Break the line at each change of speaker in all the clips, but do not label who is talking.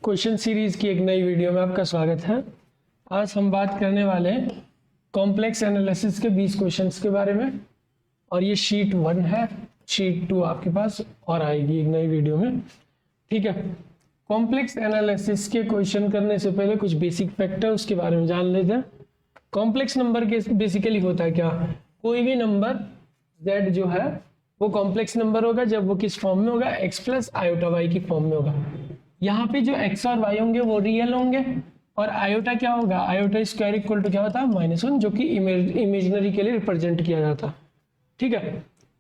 Question series की एक नई वीडियो में आपका स्वागत है। आज हम बात करने वाले हैं कॉम्प्लेक्स एनालिसिस के 20 क्वेश्चंस के बारे में और ये शीट 1 है, शीट 2 आपके पास और आएगी एक नई वीडियो में। ठीक है, कॉम्प्लेक्स एनालिसिस के क्वेश्चन करने से पहले कुछ बेसिक फैक्टर उसके बारे में जान लेते हैं। कॉम्प्लेक्स नंबर के बेसिकली होता है क्या, कोई भी नंबर z जो है वो कॉम्प्लेक्स नंबर होगा जब वो किस फॉर्म में होगा, x प्लस आयोटा वाई की फॉर्म में होगा। यहाँ पे जो x और y होंगे वो रियल होंगे और आयोटा क्या होगा, आयोटा स्क्वायर इक्वल टू क्या होता है -1, जो कि इमेजिनरी के लिए रिप्रेजेंट किया जाता है। ठीक है,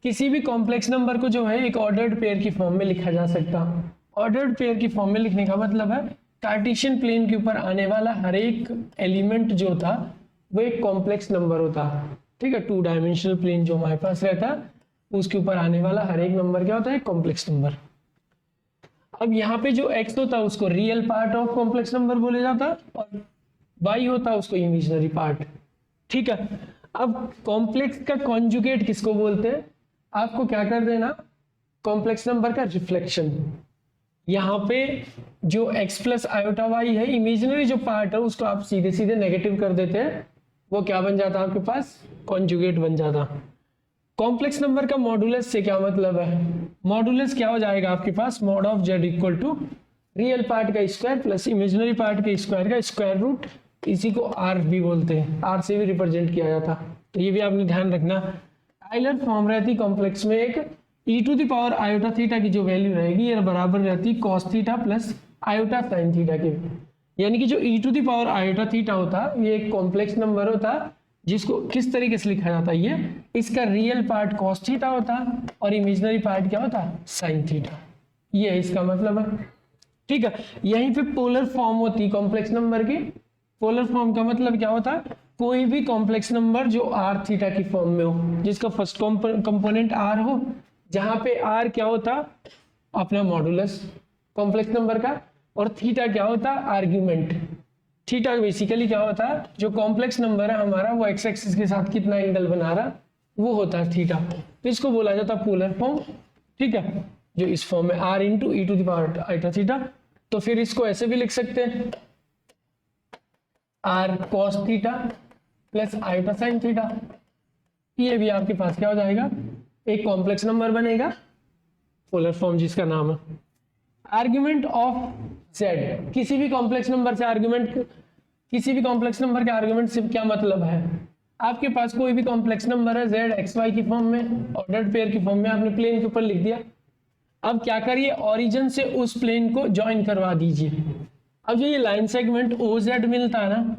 किसी भी कॉम्प्लेक्स नंबर को जो है एक ऑर्डर्ड पेयर की फॉर्म में लिखा जा सकता है। ऑर्डर्ड पेयर की फॉर्म में लिखने का मतलब है कार्टेशियन प्लेन के ऊपर आने वाला हर एक एलिमेंट जो था वो एक कॉम्प्लेक्स नंबर होता है। ठीक है, 2 डायमेंशनल प्लेन जो हमारे पास रहता है उसके ऊपर आने वाला हर एक नंबर क्या होता है, कॉम्प्लेक्स नंबर। अब यहाँ पे जो x होता है उसको real part of complex number बोले जाता है और y होता है उसको इमेजिनरी पार्ट। ठीक है, अब कॉम्प्लेक्स का कॉन्जुगेट किसको बोलते हैं, आपको क्या कर देना, कॉम्प्लेक्स नंबर का रिफ्लेक्शन। यहाँ पे जो x प्लस आयोटा वाई है, इमेजिनरी जो पार्ट है उसको आप सीधे सीधे नेगेटिव कर देते हैं, वो क्या बन जाता है आपके पास, कॉन्जुगेट बन जाता। कॉम्प्लेक्स नंबर का मॉडुलस से क्या मतलब है, मॉडुलस क्या हो जाएगा आपके पास, mod of z equal to real part का स्क्वायर प्लस इमेजिनरी पार्ट के स्क्वायर का स्क्वायर रूट, इसी को r भी बोलते हैं, r से भी रिप्रेजेंट किया जाता। तो ये भी आपने ध्यान रखना। टाइलर फॉर्म रहती कॉम्प्लेक्स में एक e to the power iota theta की जो वैल्यू रहेगी ये बराबर रहती cos theta plus iota sine theta के। यानी कि जो e to the power iota theta होता ये एक कॉम्प्लेक्स नंबर होता जिसको किस तरीके से लिखा जाता है, ये इसका रियल पार्ट cos थीटा होता और इमेजिनरी पार्ट क्या होता, sin थीटा। ये है इसका मतलब है। ठीक है, यहीं पे पोलर फॉर्म होती कॉम्प्लेक्स नंबर की। पोलर फॉर्म का मतलब क्या होता है, कोई भी कॉम्प्लेक्स नंबर जो r थीटा की फॉर्म में हो, जिसका फर्स्ट कंपोनेंट r हो, जहां पे r क्या होता अपना मॉडुलस कॉम्प्लेक्स नंबर का और थीटा क्या होता आर्ग्यूमेंट। थीटा बेसिकली क्या होता है, जो कॉम्प्लेक्स नंबर है हमारा वो एक्स एक्सिस के साथ कितना एंगल बना रहा वो होता है थीटा, तो इसको बोला जाता है पोलर फॉर्म। ठीक है, जो इस फॉर्म में r into e to the power iota theta. तो फिर इसको ऐसे भी लिख सकते हैं r cos theta plus iota sine theta. ये भी आपके पास क्या हो जाएगा, एक कॉम्प्लेक्स नंबर बनेगा, पोलर फॉर्म जिसका नाम है। आर्ग्यूमेंट ऑफ z, किसी भी कॉम्प्लेक्स नंबर से आर्ग्यूमेंट, किसी भी कॉम्प्लेक्स नंबर के आर्ग्यूमेंट से क्या मतलब है, आपके पास कोई भी कॉम्प्लेक्स नंबर है z एक्स वाई की फॉर्म में, ऑर्डर्ड पेयर की फॉर्म में आपने प्लेन के ऊपर लिख दिया। अब क्या करिए, ओरिजिन से उस प्लेन को ज्वाइन करवा दीजिए। अब जो ये लाइन सेगमेंट OZ मिलता है ना,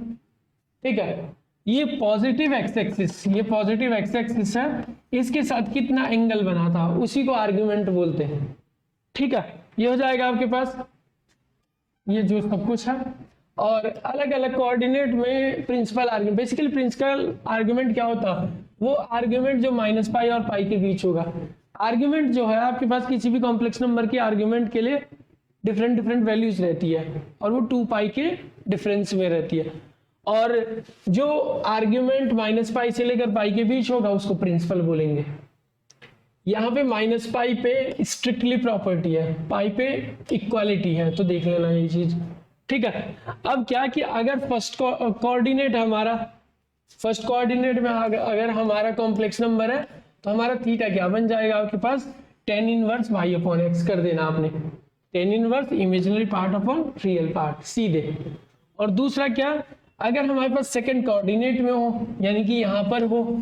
ठीक है, ये पॉजिटिव एक्स एक्सिस, ये पॉजिटिव एक्स एक्सिस है, इसके साथ कितना एंगल बना था उसी को आर्ग्यूमेंट बोलते हैं। ठीक है, ये हो जाएगा आपके पास ये जो सब कुछ है। और अलग अलग कोऑर्डिनेट में principal argument, basically principal argument क्या होता है, वो आर्ग्यूमेंट जो -पाई और पाई के बीच होगा। आर्ग्यूमेंट जो है आपके पास किसी भी कॉम्प्लेक्स नंबर की आर्ग्यूमेंट के लिए डिफरेंट डिफरेंट वैल्यूज रहती है और वो 2 पाई के डिफरेंस में रहती है। और जो आर्ग्यूमेंट -पाई से लेकर पाई के बीच होगा उसको प्रिंसिपल बोलेंगे। यहाँ पे -पाई पे स्ट्रिक्टली प्रॉपर्टी है, पाई पे इक्वालिटी है, तो देख लेना ये चीज। ठीक है, अब क्या कि अगर फर्स्ट कोऑर्डिनेट हमारा, फर्स्ट कोऑर्डिनेट में अगर हमारा कॉम्प्लेक्स नंबर है तो हमारा थीटा क्या बन जाएगा आपके पास, tan inverse y upon x कर देना आपने, tan inverse imaginary part upon real part सीधे। और दूसरा क्या, अगर हमारे पास सेकंड कोऑर्डिनेट में हो यानी कि यहाँ पर हो,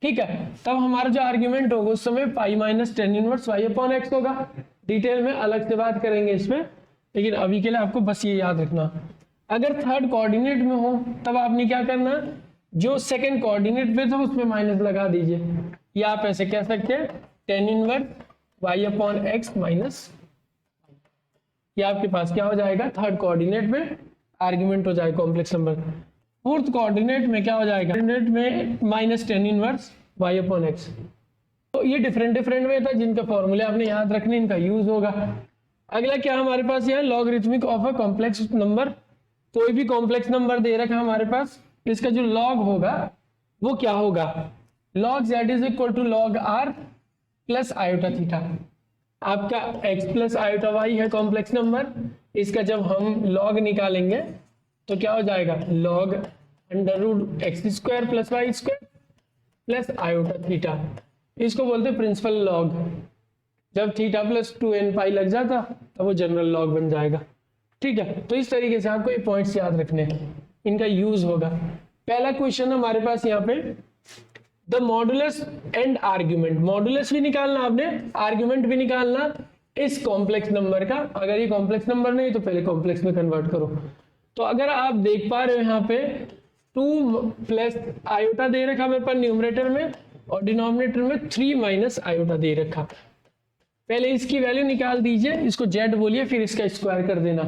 ठीक है, तब हमारा जो आर्ग्यूमेंट होगा उस समय pi minus tan inverse y upon x होगा। डिटेल में अलग से बात करेंगे इसमें, लेकिन अभी के लिए आपको बस ये याद रखना। अगर थर्ड कोऑर्डिनेट में हो तब आपने क्या करना, जो सेकंड कोऑर्डिनेट पे था उसमें माइनस लगा दीजिए, या आप ऐसे कह सकते हैं tan inverse y upon x minus, ये आपके पास क्या हो जाएगा, थर्ड कोऑर्डिनेट में आर्ग्यूमेंट हो जाएगा कॉम्प्लेक्स नंबर। फोर्थ कोऑर्डिनेट में क्या हो जाएगा, कोऑर्डिनेट में -tan inverse y upon x। तो ये डिफरेंट डिफरेंट वे था जिनका फॉर्मूले आपने याद रखने, इनका यूज होगा। अगला क्या हमारे पास यह logarithmic of a complex number. कोई भी कॉम्प्लेक्स नंबर दे रखा हमारे पास, इसका जो लॉग होगा वो क्या होगा, log z is equal to log r plus iota theta. आपका x प्लस आयोटा y है कॉम्प्लेक्स नंबर, इसका जब हम लॉग निकालेंगे तो क्या हो जाएगा, log under root x square plus y square plus iota theta. इसको बोलते हैं प्रिंसिपल लॉग। जब थीटा प्लस 2n पाई लग जाता तब वो जनरल लॉग बन जाएगा। ठीक है, तो इस तरीके से आपको ये पॉइंट्स याद रखने हैं, इनका यूज होगा। पहला क्वेश्चन हमारे पास यहाँ पे the modulus and argument, modulus भी निकालना आपने, आर्ग्यूमेंट भी निकालना इस कॉम्प्लेक्स नंबर का। अगर ये कॉम्प्लेक्स नंबर नहीं तो पहले कॉम्प्लेक्स में कन्वर्ट करो। तो अगर आप देख पा रहे हो यहाँ पे 2 प्लस आयोटा दे रखा मेरे पास न्यूमरेटर में, और डिनोमिनेटर में 3 माइनस आयोटा दे रखा। पहले इसकी वैल्यू निकाल दीजिए, इसको जेड बोलिए, फिर इसका स्क्वायर कर देना।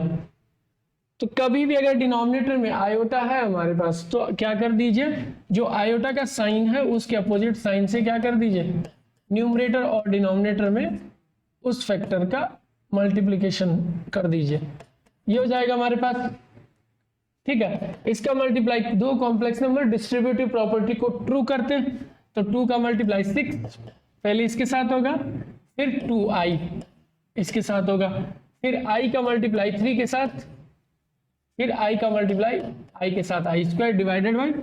तो कभी भी अगर डिनोमिनेटर में आयोटा है हमारे पास तो क्या कर दीजिए, जो आयोटा का साइन है उसके अपोजिट साइन से क्या कर दीजिए, न्यूमरेटर और डिनोमिनेटर में उस फैक्टर का मल्टीप्लिकेशन कर दीजिए। ये हो जाएगा हमारे पास। ठीक है, इसका मल्टीप्लाई, दो कॉम्प्लेक्स नंबर डिस्ट्रीब्यूटिव प्रॉपर्टी को ट्रू करते हैं तो 2 का मल्टीप्लाई 6 पहले इसके साथ होगा, फिर 2i इसके साथ होगा, फिर i का मल्टीप्लाई 3 के साथ, फिर i का मल्टीप्लाई i के साथ i स्क्वायर डिवाइडेड बाई,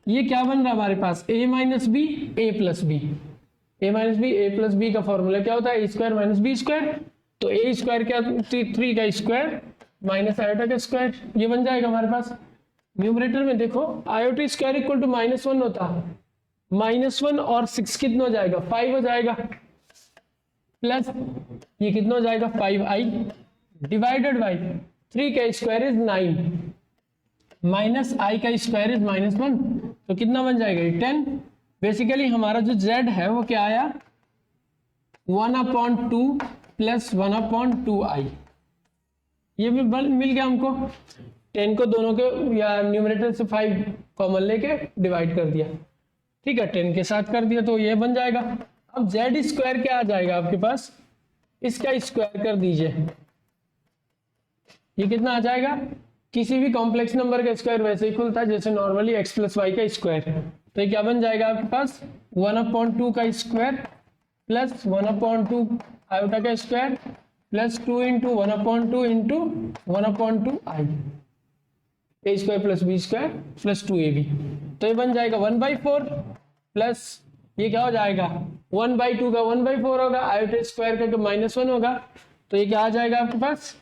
ये क्या बन रहा है हमारे पास, a minus b a plus b. a minus b a plus b का फॉर्मूला क्या होता है, a square minus b square. तो a स्क्वायर क्या, 3 का स्क्वायर माइनस आयोटा का स्क्वायर, ये बन जाएगा हमारे पास। न्यूमरेटर में देखो आयोटा स्क्वायर इक्वल टू -1 होता है, -1 और 6 कितना हो जाएगा, 5 हो जाएगा, प्लस ये कितना हो जाएगा 5i डिवाइडेड बाई 3 का स्क्वायर इज 9 माइनस i का स्क्वायर इज -1, तो कितना बन जाएगा 10। बेसिकली हमारा जो z है वो क्या आया 1/2 प्लस 1/2i, ये भी मिल गया हमको। 10 को दोनों के या न्यूमरेटर से 5 कॉमन लेके डिवाइड कर दिया। ठीक है, 10 के साथ कर दिया तो ये बन जाएगा। अब जेड स्क्वायर क्या आ जाएगा आपके पास, इसका स्क्वायर कर दीजिए, ये कितना आ जाएगा, किसी भी कॉम्प्लेक्स नंबर का स्क्वायर वैसे ही खुलता है जैसे नॉर्मली x प्लस वाई का स्क्वायर। तो ये क्या बन जाएगा आपके पास 1/2 का स्क्वायर प्लस 1/2 आयोटा का square plus 2 into 1/2 into 1/2i, A square plus B square plus 2ab। तो ये बन जाएगा 1/4 प्लस ये क्या हो जाएगा 1/2 का 1/4 होगा, आयोटा स्क्वायर का -1 होगा, तो ये क्या आ जाएगा आपके पास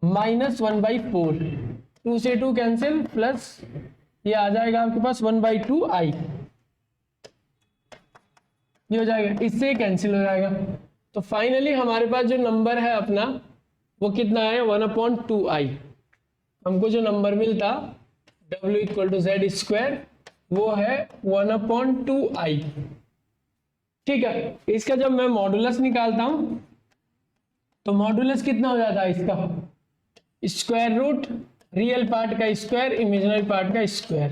-1/4, 2 से 2 कैंसिल, प्लस ये आ जाएगा आपके पास 1/2i, ये हो जाएगा, इससे कैंसिल हो जाएगा। तो फाइनली हमारे पास जो नंबर है अपना वो कितना है 1/2i। हमको जो नंबर मिलता w equal to z square वो है 1/2i। ठीक है, इसका जब मैं मॉडुलस निकालता हूं तो मॉडुलस कितना हो जाता है इसका, स्क्वायर रूट रियल पार्ट का स्क्वायर इमेजिनरी पार्ट का स्क्वायर,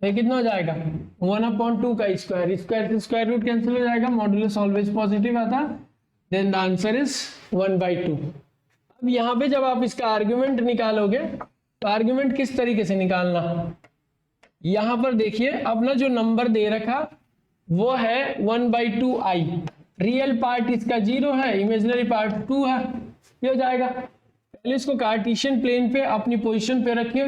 ये कितना हो जाएगा 1/2 का स्क्वायर, स्क्वायर से स्क्वायर रूट कैंसिल हो जाएगा, मॉडुलस ऑलवेज पॉजिटिव आता, देन द आंसर इज 1/2। अब यहाँ पे जब आप इसका आर्ग्यूमेंट निकालोगे तो आर्ग्यूमेंट किस तरीके से निकालना, यहाँ पर देखिए अपना जो नंबर दे रखा वो है 1/2i, रियल पार्ट इसका 0 है, इमेजिनरी पार्ट 2 है, ये हो जाएगा। पहले इसको कार्टेशियन प्लेन पे अपनी पोजीशन पे रखिए,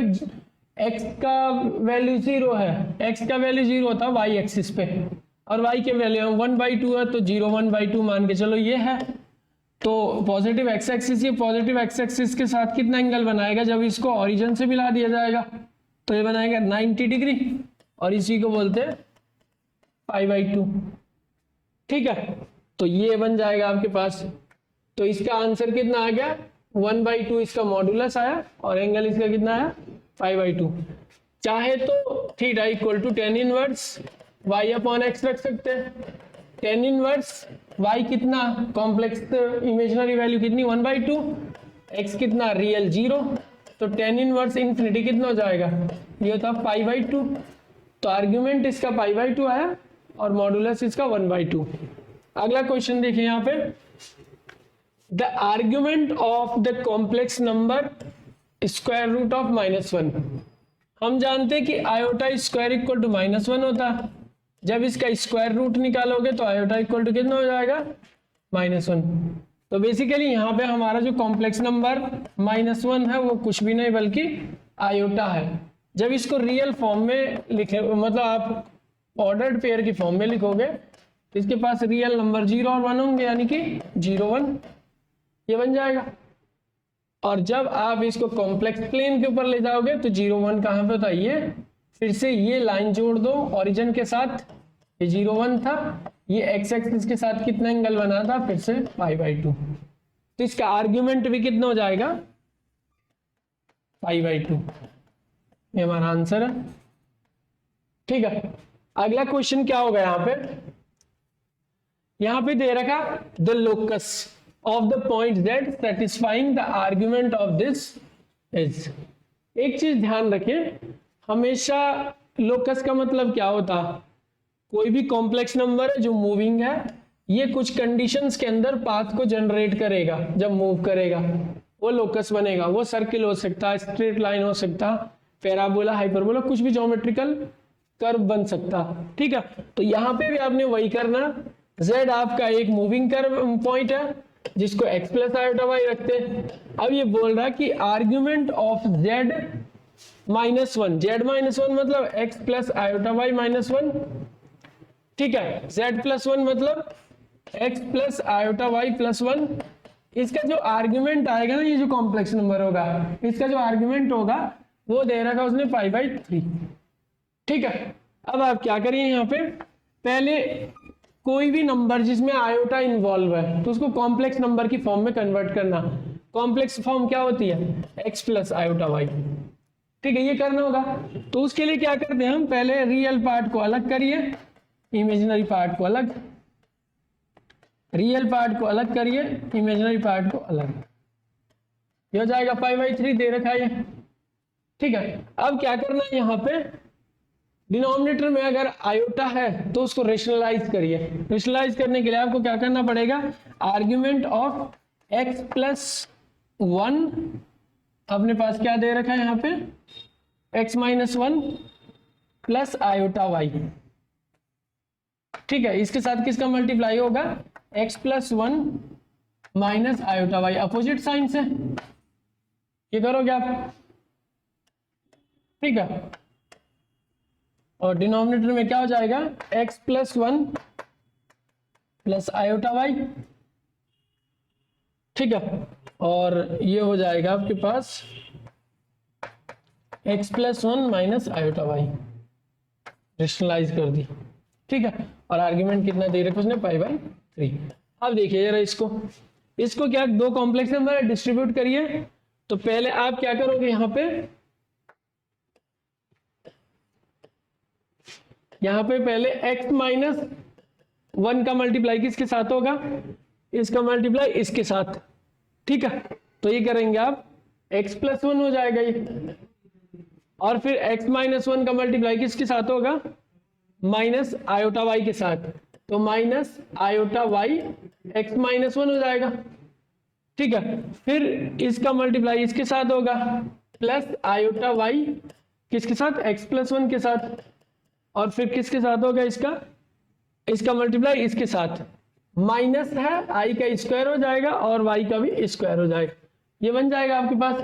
x का वैल्यू 0 है, x का वैल्यू 0 होता है y एक्सिस पे, और y के वैल्यू 1/2 है तो 0 1/2 मान के चलो ये है। तो पॉजिटिव x एक्सिस, ये पॉजिटिव x एक्सिस के साथ कितना एंगल बनाएगा जब इसको ओरिजिन से मिला दिया जाएगा, तो ये बनाएगा 90 डिग्री, और इसी को बोलते हैं π/2। ठीक है, तो ये बन जाएगा आपके पास। तो इसका आंसर कितना आ गया 1/2, इसका मॉडुलस आया, और एंगल इसका कितना आया π/2। चाहे तो theta equal to tan inverse y/x रख सकते हैं, tan इनवर्स y कितना कॉम्प्लेक्स इमेजिनरी वैल्यू कितनी 1/2, x कितना रियल 0, तो tan इनवर्स इन्फिनिटी कितना हो जाएगा, ये होता π/2। तो आर्ग्यूमेंट इसका π/2 आया और मॉडुलस इसका 1/2। अगला क्वेश्चन देखिए यहाँ पे, the argument of the complex number square root of -1। हम जानते हैं कि आयोटा स्क्वायर इक्वल टू -1 होता है, जब इसका स्क्वायर रूट निकालोगे तो आयोटा इक्वल टू कितना हो जाएगा -1। तो तो बेसिकली यहाँ पे हमारा जो कॉम्प्लेक्स नंबर -1 है वो कुछ भी नहीं बल्कि आयोटा है। जब इसको रियल फॉर्म में लिखे, मतलब आप ऑर्डर्ड पेयर की फॉर्म में लिखोगे तो इसके पास रियल नंबर 0 और 1 होंगे, यानी कि 0 1 ये बन जाएगा। और जब आप इसको कॉम्प्लेक्स प्लेन के ऊपर ले जाओगे तो 0 1 कहाँ पे होता है, ये फिर से ये लाइन जोड़ दो ओरिजिन के साथ, ये 0 1 था, ये एक्स एक्सिस के साथ कितना एंगल बना था, फिर से π/2। तो इसका आर्ग्यूमेंट भी कितना हो जाएगा, π/2। ये हमारा आंसर है। ठीक है, अगला क्वेश्चन क्या होगा यहाँ पे दे रखा the locus of the point z satisfying the argument of this is. एक चीज ध्यान रखें, हमेशा लोकस का मतलब क्या होता, कोई भी कॉम्प्लेक्स नंबर है जो मूविंग है, ये कुछ कंडीशंस के अंदर पाथ को जनरेट करेगा, जब मूव करेगा वो लोकस बनेगा। वो सर्किल हो सकता है, स्ट्रेट लाइन हो सकता, पैराबोला, हाइपरबोला, कुछ भी ज्योमेट्रिकल कर्व बन सकता। ठीक है, तो यहाँ पे भी आपने वही करना। z आपका एक मूविंग कर्व पॉइंट है जिसको x प्लस आयोटा y रखते हैं। अब ये बोल रहा है कि आर्ग्यूमेंट ऑफ z -1, z -1 मतलब x प्लस आयोटा y -1। ठीक है, z प्लस 1 मतलब x plus iota y plus 1। इसका जो आर्ग्यूमेंट आएगा ना, ये जो कॉम्प्लेक्स नंबर होगा, इसका जो आर्ग्यूमेंट होगा वो दे रखा उसने π/3। ठीक है, अब आप क्या करिए, यहाँ पे पहले कोई भी नंबर जिसमें आयोटा इन्वॉल्व है तो उसको कॉम्प्लेक्स नंबर की फॉर्म में कन्वर्ट करना। कॉम्प्लेक्स फॉर्म क्या होती है, x प्लस आयोटा y। ठीक है, ये करना होगा। तो उसके लिए क्या करते हैं हम, पहले रियल पार्ट को अलग करिए, इमेजिनरी पार्ट को अलग, रियल पार्ट को अलग करिए, इमेजिनरी पार्ट को अलग, ये हो जाएगा π/3 दे रखा है। ठीक है, अब क्या करना है, यहाँ पे डिनोमिनेटर में अगर आयोटा है तो उसको रेशनलाइज करिए। रेशनलाइज करने के लिए आपको क्या करना पड़ेगा, आर्ग्यूमेंट ऑफ x प्लस 1 अपने पास क्या दे रखा है यहाँ पे, x -1 प्लस आयोटा y। ठीक है, इसके साथ किसका मल्टीप्लाई होगा, x plus 1 minus iota y, opposite sign से ये करोगे आप। ठीक है, और डिनोमिनेटर में क्या हो जाएगा, x plus 1 plus iota y। ठीक है, और ये हो जाएगा आपके पास x plus 1 minus iota y, rationalise कर दी। ठीक है, और आर्ग्यूमेंट कितना दे रखा उसने, π/3। अब देखिए जरा इसको क्या, दो कॉम्प्लेक्स नंबर डिस्ट्रीब्यूट करिए। तो पहले आप क्या करोगे, यहाँ पे पहले x -1 का मल्टीप्लाई किसके साथ होगा, इसका मल्टीप्लाई इसके साथ। ठीक है, तो ये करेंगे आप, x प्लस 1 हो जाएगा ये, और फिर x -1 का मल्टीप्लाई किसके साथ होगा, माइनस आयोटा y के साथ, तो माइनस आयोटा y x -1 हो जाएगा। ठीक है, फिर इसका मल्टीप्लाई इसके साथ होगा, प्लस आयोटा y किसके साथ, x प्लस 1 के साथ, और फिर किसके साथ होगा, इसका मल्टीप्लाई इसके साथ, माइनस है i का स्क्वायर हो जाएगा और y का भी स्क्वायर हो जाएगा, ये बन जाएगा आपके पास।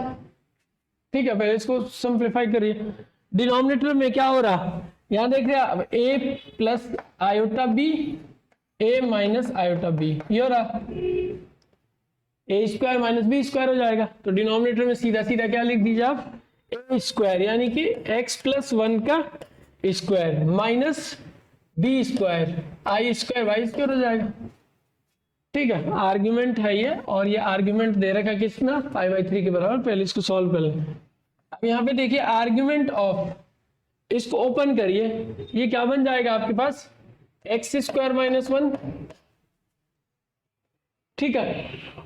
ठीक है, पहले इसको सिंप्लीफाई करिए। डिनोमिनेटर में क्या हो रहा, यहाँ देख रहे हैं a plus iota b, a minus iota b, ये हो रहा, a square minus b square हो जाएगा। तो डिनोमिनेटर में सीधा सीधा क्या लिख दीजिए आप, a स्क्वायर यानी कि x प्लस 1 का square minus b square i square y square हो जाएगा। ठीक है, आर्ग्यूमेंट है ये, और ये आर्ग्यूमेंट दे रखा कितना, π/3 के बराबर। पहले इसको सॉल्व कर लें। अब यहाँ पे देखिए आर्ग्यूमेंट ऑफ, इसको ओपन करिए, ये क्या बन जाएगा आपके पास, x स्क्वायर माइनस 1। ठीक है,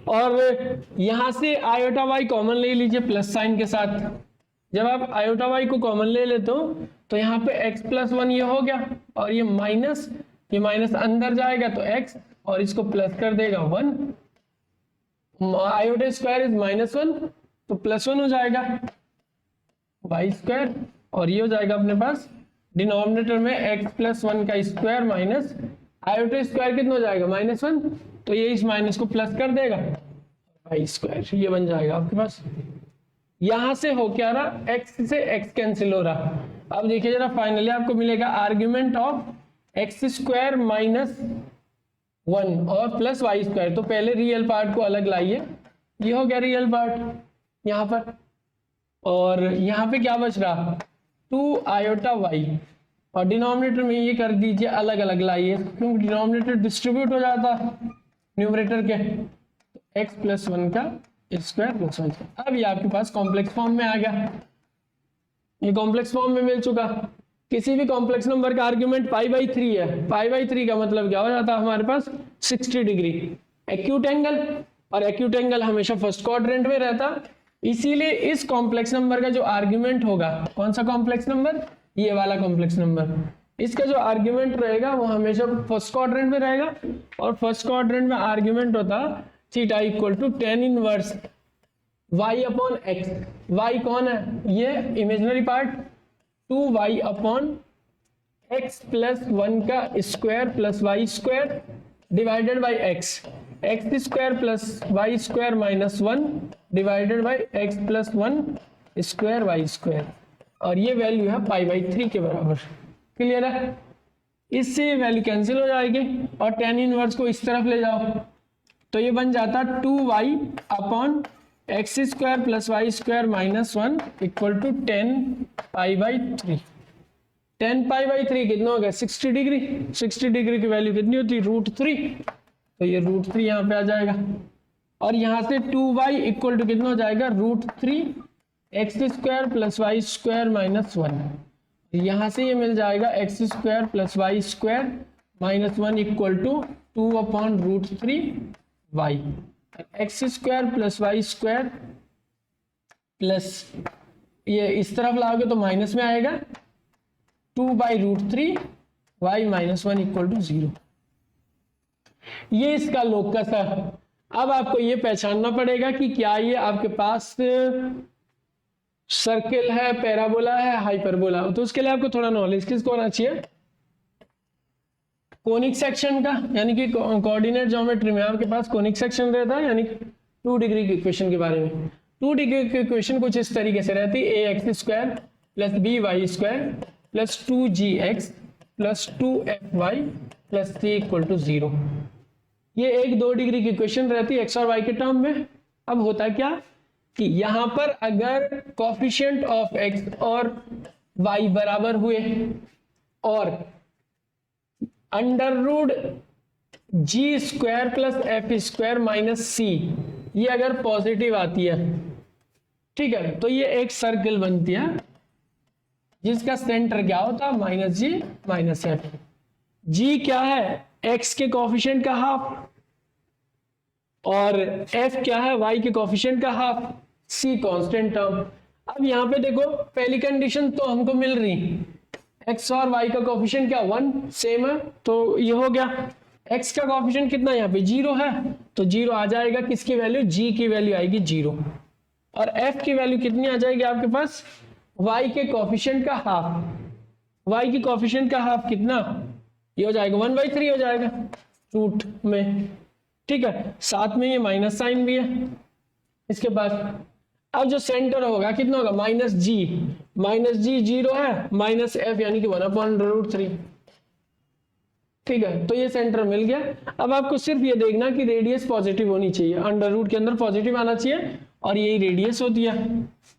और यहां से आयोटा y कॉमन ले लीजिए प्लस साइन के साथ। जब आप आयोटा y को कॉमन ले लेते हो तो यहाँ पे x प्लस 1 ये हो गया, और ये माइनस अंदर जाएगा तो x, और इसको प्लस कर देगा 1। आयोटा स्क्वायर इज -1 तो +1 हो जाएगा y स्क्वायर, और ये हो जाएगा अपने पास डिनोमिनेटर में x प्लस 1 का स्क्वायर माइनस आयोटा स्क्वायर कितना हो जाएगा, -1, तो ये इस माइनस को प्लस कर देगा, वाई स्क्वायर ये बन जाएगा आपके पास। यहां से हो क्या रहा, एक्स से एक्स कैंसिल हो रहा। अब देखिए जरा, फाइनली आपको मिलेगा argument of x square minus 1 और प्लस वाई स्क्वायर। तो पहले रियल पार्ट को अलग लाइए, ये हो गया रियल पार्ट यहाँ पर, और यहाँ पे क्या बच रहा 2 आयोटा वाई, और डिनोमिनेटर में ये कर दीजिए अलग अलग लाइए, क्योंकि डिनोमिनेटर डिस्ट्रीब्यूट हो जाता न्यूमरेटर के, तो एक्स प्लस 1 का स्क्वायर प्लस 1। अब ये आपके पास कॉम्प्लेक्स फॉर्म में आ गया, ये कॉम्प्लेक्स फॉर्म में मिल चुका। किसी भी कॉम्प्लेक्स नंबर का आर्ग्यूमेंट π/3 है, π/3 का मतलब क्या हो जाता है हमारे पास 60 डिग्री एक्यूट एंगल, और एक्यूट एंगल हमेशा फर्स्ट क्वाड्रेंट में रहता, इसीलिए इस कॉम्प्लेक्स नंबर का जो आर्ग्यूमेंट होगा, कौन सा कॉम्प्लेक्स नंबर, ये वाला कॉम्प्लेक्स नंबर, इसका जो आर्ग्यूमेंट रहेगा वो हमेशा फर्स्ट क्वाड्रेंट में रहेगा, और फर्स्ट क्वाड्रेंट में आर्ग्यूमेंट होता theta equal to tan inverse y upon x। y कौन है, ये imaginary part, 2y upon x plus 1 का square plus y square divided by x square plus y square minus 1 divided by x plus 1 square y square, और ये value है π/3 के बराबर। Clear है, इससे वैल्यू कैंसिल हो जाएगी, और tan इनवर्स को इस तरफ ले जाओ तो ये बन जाता 2y upon x square plus y square minus 1 equal to 10 π/3। 10 π/3 कितना हो गया 60 डिग्री। 60 डिग्री की वैल्यू कितनी होती है √3, तो ये √3 यहाँ पे आ जाएगा, और यहाँ से 2y इक्वल टू कितना हो जाएगा √3 x square plus y square minus 1। यहाँ से ये मिल जाएगा x square plus y square minus 1 equal to 2 upon √3 y, x square plus y square plus ये इस तरफ लाओगे तो माइनस में आएगा 2/√3 वाई माइनस 1 इक्वल टू 0। ये इसका लोकस है। अब आपको ये पहचानना पड़ेगा कि क्या ये आपके पास सर्किल है, पैराबोला है, हाइपरबोला। तो उसके लिए आपको थोड़ा नॉलेज किसको होना चाहिए, कोनिक सेक्शन का, यानी कि कोऑर्डिनेट ज्योमेट्री में आपके पास कोनिक सेक्शन रहता है, यानी 2 डिग्री की इक्वेशन के बारे में। 2 डिग्री की इक्वेशन कुछ इस तरीके से रहती है, ax square plus by square plus 2gx plus 2fy plus 3 equal to 0। ये एक 2 डिग्री की इक्वेशन रहती है x और y के टर्म में। अब होता क्या कि यहां पर अगर कोफिशिएंट ऑफ x और y बराबर हुए और under root G square plus F square minus C ये अगर पॉजिटिव आती है, ठीक है, तो ये एक सर्कल बनती है जिसका सेंटर क्या होता है माइनस जी माइनस एफ। जी क्या है, एक्स के कोफिशिएंट का हाफ, और एफ क्या है, वाई के कोफिशिएंट का हाफ, सी कांस्टेंट टर्म। अब यहाँ पे देखो पहली कंडीशन तो हमको मिल रही, एक्स और वाई का कोफिशिएंट क्या 1 सेम है, तो ये हो गया। एक्स का कोफिशिएंट कितना यहाँ पे 0 है, तो 0 आ जाएगा, किसकी वैल्यू, जी की वैल्यू आएगी 0, और एफ की वैल्यू कितनी आ जाएगी आपके पास, वाई के कोफिशिएंट का हाफ। वाई की कोफिशिएंट का हाफ कितना, ये हो जाएगा 1/3 हो जाएगा रूट में, ठीक है, साथ में ये माइनस साइन भी है। इसके बाद अब जो सेंटर होगा कितना होगा माइनस जी 0 है, माइनस एफ यानी कि 1/√3, ठीक है, तो ये सेंटर मिल गया। अब आपको सिर्फ ये देखना कि रेडियस पॉजिटिव होनी चाहिए, अंडर रूट के अंदर पॉजिटिव आना चाहिए, और यही रेडियस होती है,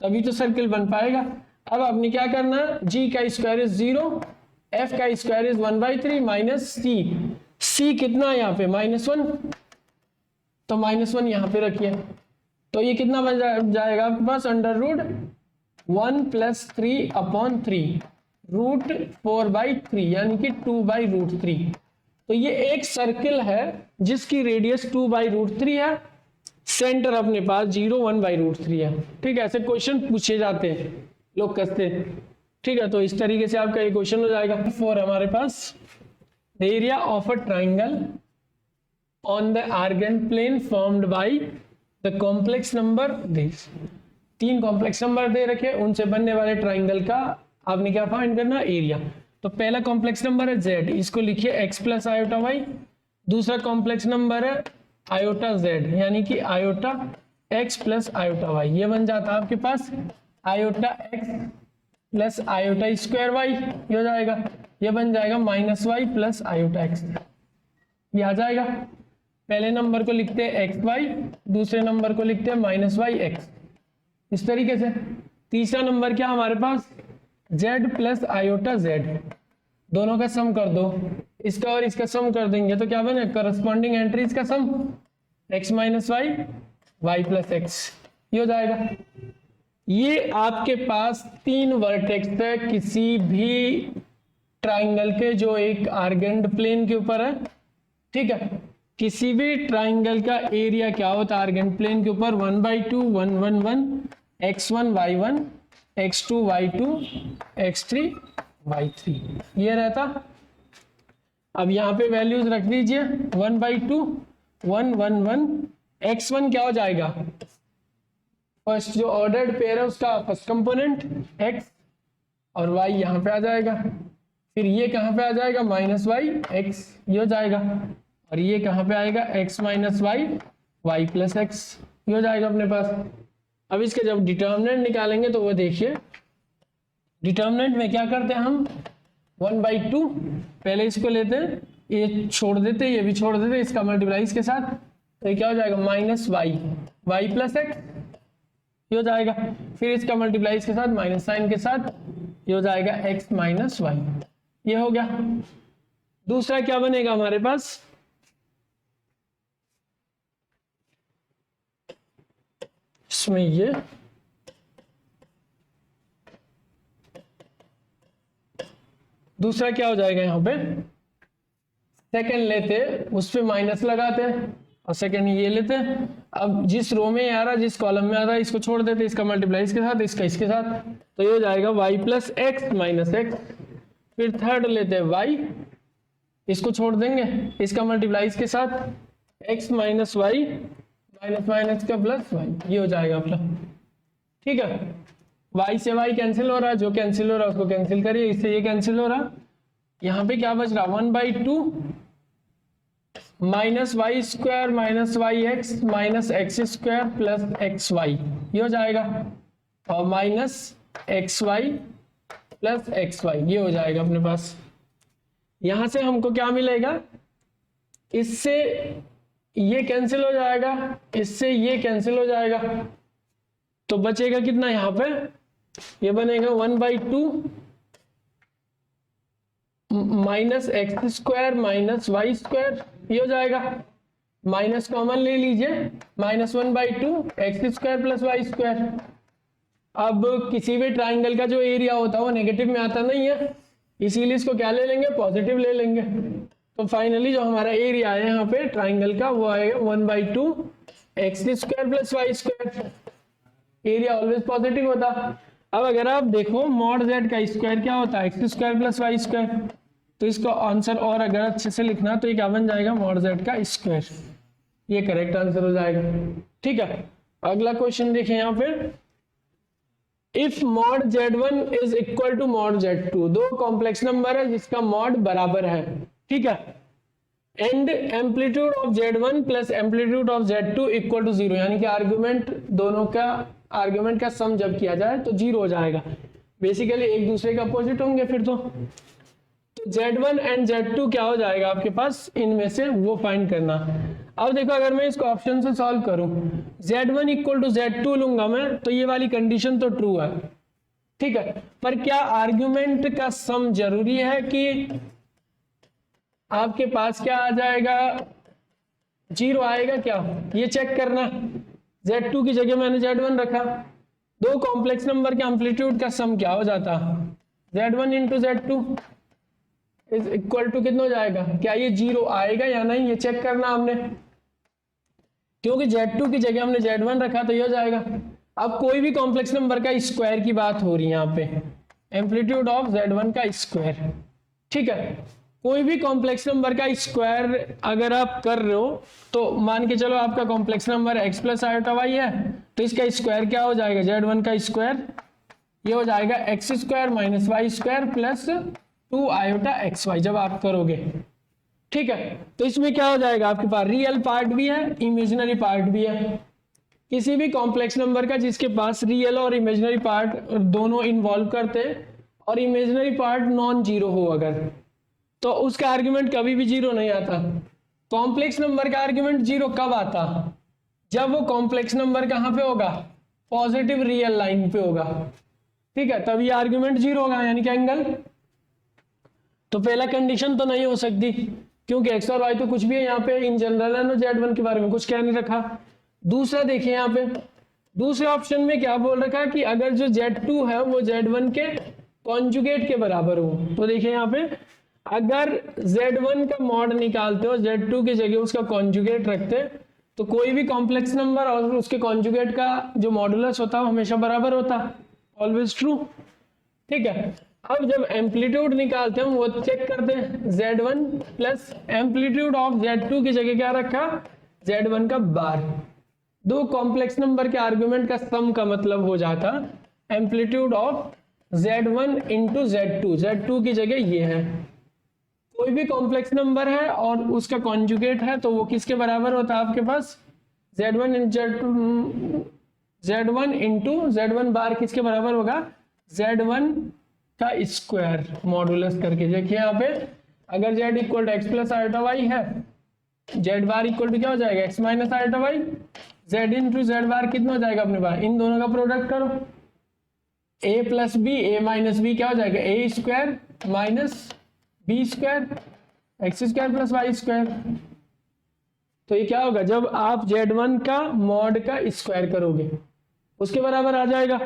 तभी तो सर्किल बन पाएगा। अब आपने क्या करना, जी का स्क्वायर इज 0, एफ का स्क्वायर इज 1/3 माइनस सी कितना है यहाँ पे -1, तो -1 यहाँ पे रखिए, तो ये कितना बन जाएगा आपके पास √1 + 3/3 √4/3 यानी कि 2/√3। तो ये एक सर्किल है जिसकी रेडियस 2/√3 है, सेंटर अपने पास 0 1/√3 है, ठीक है। ऐसे क्वेश्चन पूछे जाते हैं, लोग कसते हैं, ठीक है। तो इस तरीके से आपका ये क्वेश्चन हो जाएगा। 4 हमारे पास, the area of a triangle on the Argand plane formed by the complex number this. 3 complex number दे रखे, उनसे बनने वाले ट्राइंगल का आपने क्या फाइंड करना, एरिया। तो पहला कॉम्प्लेक्स नंबर है z, इसको लिखिए x + i/y। दूसरा कॉम्प्लेक्स नंबर है आयोटा जेड यानी कि iota x plus iota y, ये बन जाता है आपके पास iota x plus iota square y, ये हो जाएगा, ये बन जाएगा minus y plus iota x, ये आ जाएगा। पहले नंबर को लिखते हैं एक्स वाई, दूसरे नंबर को लिखते हैं माइनस वाई एक्स, इस तरीके से। तीसरा नंबर क्या हमारे पास, जेड प्लस आयोटा जेड, दोनों का सम कर दो, इसका और इसका सम कर देंगे तो क्या बने, करस्पॉन्डिंग एंट्रीज का sum, x minus y, y plus x, ये हो जाएगा। ये आपके पास 3 वर्टेक्स है किसी भी ट्राइंगल के जो एक आर्गेंट प्लेन के ऊपर है, ठीक है। किसी भी ट्राइंगल का एरिया क्या होता है आर्गेंट प्लेन के ऊपर, 1/2 1 1 1 x1 y1 x2 y2 x3 y3, ये रहता। अब यहाँ पे वैल्यूज रख दीजिए, 1/2 1 1 1 x1 क्या हो जाएगा, फर्स्ट जो ऑर्डर्ड पेयर है उसका फर्स्ट कंपोनेंट x, और y यहाँ पे आ जाएगा, फिर ये कहाँ पे आ जाएगा माइनस वाई एक्स, ये हो जाएगा, और ये कहाँ पे आएगा x minus y y plus x, ये हो जाएगा अपने पास। अब इसके जब डिटर्मिनेंट निकालेंगे तो वो देखिए, डिटर्मिनेंट में क्या करते हैं हम, 1/2 पहले इसको लेते हैं, ये छोड़ देते हैं, ये भी छोड़ देते हैं, इसका मल्टीप्लाई इसके साथ, तो ये क्या हो जाएगा minus y y plus x, ये हो जाएगा, फिर इसका मल्टीप्लाई इसके साथ माइनस साइन के साथ, ये हो जाएगा x माइनस वाई, ये हो गया। दूसरा क्या बनेगा हमारे पास, इसमें ये दूसरा क्या हो जाएगा, यहाँ पे सेकंड लेते उस पे माइनस लगाते हैं और सेकंड ये लेते हैं। अब जिस रो में आ रहा जिस कॉलम में आ रहा है इसको छोड़ देते, इसका मल्टीप्लाई इसके साथ, इसका इसके साथ, तो ये हो जाएगा y plus x minus x. फिर थर्ड लेते हैं y, इसको छोड़ देंगे, इसका मल्टीप्लाई इसके साथ, x minus y minus minus का प्लस वाई, ये हो जाएगा अपना, ठीक है। y से y कैंसिल हो रहा है, जो कैंसिल हो रहा है उसको कैंसिल करिए, इससे ये कैंसिल हो रहा, यहाँ पे क्या बच रहा 1/2 minus y square minus y x minus x square plus x y, ये हो जाएगा, और minus x y plus x y, ये हो जाएगा अपने पास। यहां से हमको क्या मिलेगा, इससे ये कैंसिल हो जाएगा, इससे ये कैंसिल हो जाएगा, तो बचेगा कितना, यहाँ पे ये बनेगा 1/2 minus x square minus y square, ये हो जाएगा, माइनस कॉमन ले लीजिए, minus 1/2 x square plus y square. अब किसी भी ट्राइंगल का जो एरिया होता है वो नेगेटिव में आता नहीं है, इसीलिए इसको क्या ले लेंगे, पॉजिटिव ले लेंगे। तो फाइनली जो हमारा एरिया है यहाँ पे ट्राइंगल का वो आएगा 1/2 x square plus y square, area always positive होता। अब अगर आप देखो मॉड जेड का स्क्वायर क्या होता है, x square plus y square, तो इसका आंसर और अगर अच्छे से लिखना तो ये क्या बन जाएगा, मॉड जेड का स्क्वायर, ये करेक्ट आंसर हो जाएगा, ठीक है। अगला क्वेश्चन देखें यहाँ पे, if mod z1 is equal to mod z2, दो कॉम्प्लेक्स नंबर है जिसका मॉड बराबर है, ठीक है, and amplitude of z1 plus amplitude of z2 equal to 0, यानी कि आर्ग्यूमेंट दोनों का आर्ग्यूमेंट का सम जब किया जाए तो 0 हो जाएगा, बेसिकली एक दूसरे के अपोजिट होंगे फिर तो z1 एंड z2 क्या हो जाएगा आपके पास, इनमें से वो फाइंड करना। अब देखो अगर मैं इसको ऑप्शन से सॉल्व करूं, z1 इक्वल टू z2 लूंगा मैं, तो ये वाली कंडीशन तो ट्रू है, ठीक है, पर क्या आर्ग्यूमेंट का सम जरूरी है कि आपके पास क्या आ जाएगा, 0 आएगा क्या, ये चेक करना। z2 की जगह मैंने z1 रखा, दो कॉम्प्लेक्स नंबर के एम्पलीट्यूड का सम क्या हो जाता, z1 into z2 is equal to कितना हो जाएगा, क्या ये 0 आएगा या नहीं, ये चेक करना हमने, क्योंकि z2 की जगह हमने z1 रखा तो ये हो जाएगा। अब कोई भी कॉम्प्लेक्स नंबर का स्क्वायर की बात हो रही है यहाँ पे, एम्पलीट्यूड ऑफ z1 का स्क्वायर, ठीक है, कोई भी कॉम्प्लेक्स नंबर का स्क्वायर अगर आप कर रहे हो तो मान के चलो आपका complex number x plus iota y है, तो इसका स्क्वायर क्या हो जाएगा, z1 का स्क्वायर, ये हो जाएगा x square minus y square plus 2 iota x y, जब आप करोगे ठीक है, तो इसमें क्या हो जाएगा, आपके पास रियल पार्ट भी है, इमेजिनरी पार्ट भी है। किसी भी कॉम्प्लेक्स नंबर का जिसके पास रियल और इमेजिनरी पार्ट दोनों इन्वॉल्व करते हैं और इमेजिनरी पार्ट नॉन जीरो हो अगर, तो उसका आर्ग्यूमेंट कभी भी जीरो नहीं आता। कॉम्प्लेक्स नंबर का आर्ग्यूमेंट जीरो कब आता, जब वो कॉम्प्लेक्स नंबर कहां पे होगा, पॉजिटिव रियल लाइन पे होगा। ठीक है, तब ये आर्ग्यूमेंट जीरो होगा, यानी कि एंगल। तो पहला कंडीशन तो नहीं हो सकती क्योंकि एक्स और वाई तो कुछ भी है यहाँ पे, इन जनरल है ना, Z1 के बारे में कुछ कह नहीं रखा। दूसरा देखिए यहाँ पे, दूसरे ऑप्शन में क्या बोल रखा है कि अगर जो Z2 है वो Z1 के कॉन्जुगेट के बराबर हो। तो देखिए यहाँ पे, अगर Z1 का मॉड निकालते हो, Z2 की जगह उसका कॉन्जुगेट रखते, तो कोई भी कॉम्प्लेक्स नंबर और उसके कॉन्जुगेट का जो मॉडुलस होता है हमेशा बराबर होता, ऑलवेज ट्रू। ठीक है, अब जब एम्पलीट्यूड निकालते हैं वो चेक करते हैं, Z1 plus amplitude of Z2 की जगह क्या रखा, Z1 का बार। दो कॉम्प्लेक्स नंबर के आर्गुमेंट का सम का मतलब हो जाता amplitude of Z1 into Z2 की जगह ये है। कोई भी कॉम्प्लेक्स नंबर है और उसका कॉन्जुगेट है तो वो किसके बराबर होता है आपके पास, Z1 इंटू Z1 बार किसके बराबर होगा, Z1 का स्क्वायर मॉडुलस करके। देखिए यहाँ पे, अगर Z equal to x plus iota y है, Z बार इक्वल टू क्या हो जाएगा, x minus iota y. Z into Z bar कितना हो जाएगा अपने पास, इन दोनों का प्रोडक्ट करो, a plus b, a minus b क्या हो जाएगा, a square minus b square, x square plus y square. तो ये क्या होगा, जब आप Z1 का मॉड का स्क्वायर करोगे उसके बराबर आ जाएगा।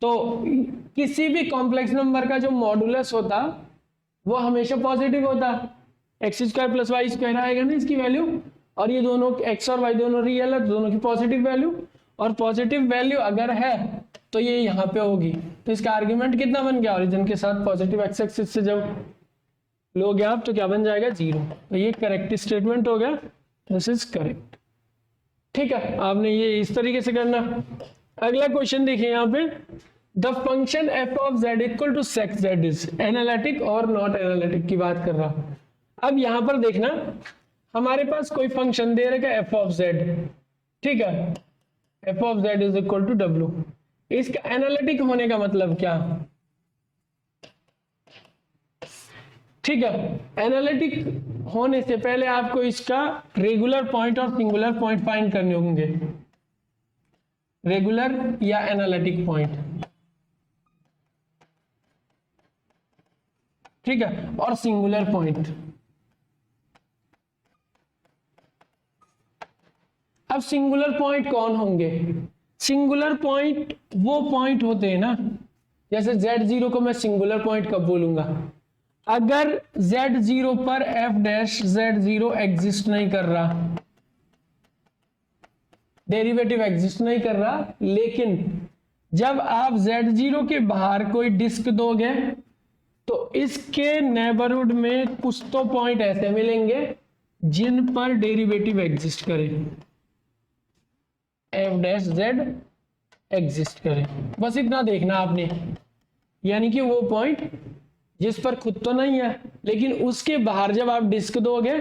तो किसी भी कॉम्प्लेक्स नंबर का जो मॉडुलस होता वो हमेशा पॉजिटिव होता, x square plus y square आएगा ना इसकी वैल्यू, और ये दोनों एक्स और वाई दोनों रियल है, दोनों की पॉजिटिव वैल्यू, और पॉजिटिव वैल्यू अगर है तो ये यहाँ पे होगी। तो इसका आर्ग्यूमेंट कितना बन गया, ओरिजिन के साथ पॉजिटिव एक्स एक्सिस से जब लोगे आप तो क्या बन जाएगा, जीरो। तो ये करेक्ट स्टेटमेंट हो गया, दिस इज करेक्ट। ठीक है, आपने ये इस तरीके से करना। अगला क्वेश्चन देखिए यहाँ पे, the function f of z equal to sec z is analytic और नॉट एनालिटिक की बात कर रहा। अब यहां पर देखना, हमारे पास कोई फंक्शन दे रखा है f ऑफ z, ठीक है, f of z is equal to w। इसका एनालिटिक होने का मतलब क्या, ठीक है, एनालिटिक होने से पहले आपको इसका रेगुलर पॉइंट और सिंगुलर पॉइंट फाइंड करने होंगे, रेगुलर या एनालिटिक पॉइंट, ठीक है, और सिंगुलर पॉइंट। अब सिंगुलर पॉइंट कौन होंगे, सिंगुलर पॉइंट वो पॉइंट होते हैं ना, जैसे Z0 को मैं सिंगुलर पॉइंट कब बोलूंगा, अगर Z0 पर f डैश Z0 एग्जिस्ट नहीं कर रहा, डेरिवेटिव एग्जिस्ट नहीं कर रहा, लेकिन जब आप Z0 के बाहर कोई डिस्क दोगे तो इसके नेबरहुड में कुछ तो पॉइंट ऐसे मिलेंगे जिन पर डेरिवेटिव एग्जिस्ट करे, f डैश z एग्जिस्ट करे, बस इतना देखना आपने। यानी कि वो पॉइंट जिस पर खुद तो नहीं है लेकिन उसके बाहर जब आप डिस्क दोगे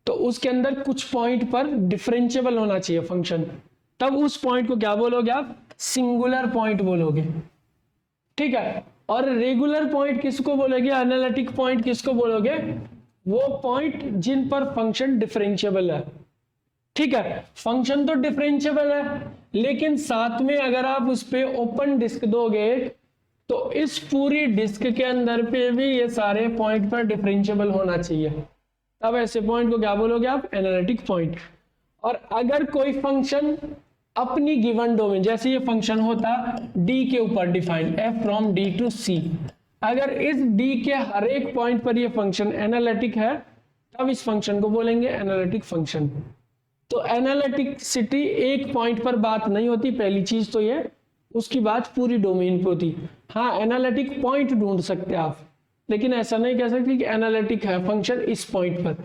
तो उसके अंदर कुछ पॉइंट पर डिफरेंशिएबल होना चाहिए फंक्शन, तब उस पॉइंट को क्या बोलोगे आप, सिंगुलर पॉइंट बोलोगे। ठीक है, और रेगुलर पॉइंट किसको बोलोगे, एनालिटिक पॉइंट किसको बोलोगे, वो पॉइंट जिन पर फंक्शन डिफरेंशिएबल है। ठीक है, फंक्शन तो डिफरेंशिएबल है लेकिन साथ में अगर आप उस पे ओपन डिस्क दोगे तो इस पूरी डिस्क के अंदर पे भी ये सारे पॉइंट पर डिफरेंशिएबल होना चाहिए, तब ऐसे पॉइंट को क्या बोलोगे आप, एनालिटिक पॉइंट। और अगर कोई फंक्शन अपनी गिवन डोमेन, जैसे ये फंक्शन होता d के ऊपर define f from d to c, अगर इस d के हर एक पॉइंट पर ये फंक्शन एनालिटिक है तब इस फंक्शन को बोलेंगे एनालिटिक फंक्शन। तो एनालिटिसिटी एक पॉइंट पर बात नहीं होती, पहली चीज तो ये, उसकी बात पूरी डोमेन पे होती। हाँ, एनालिटिक पॉइंट ढूंढ सकते आप लेकिन ऐसा नहीं कह सकते कि एनालिटिक है फंक्शन इस पॉइंट पर,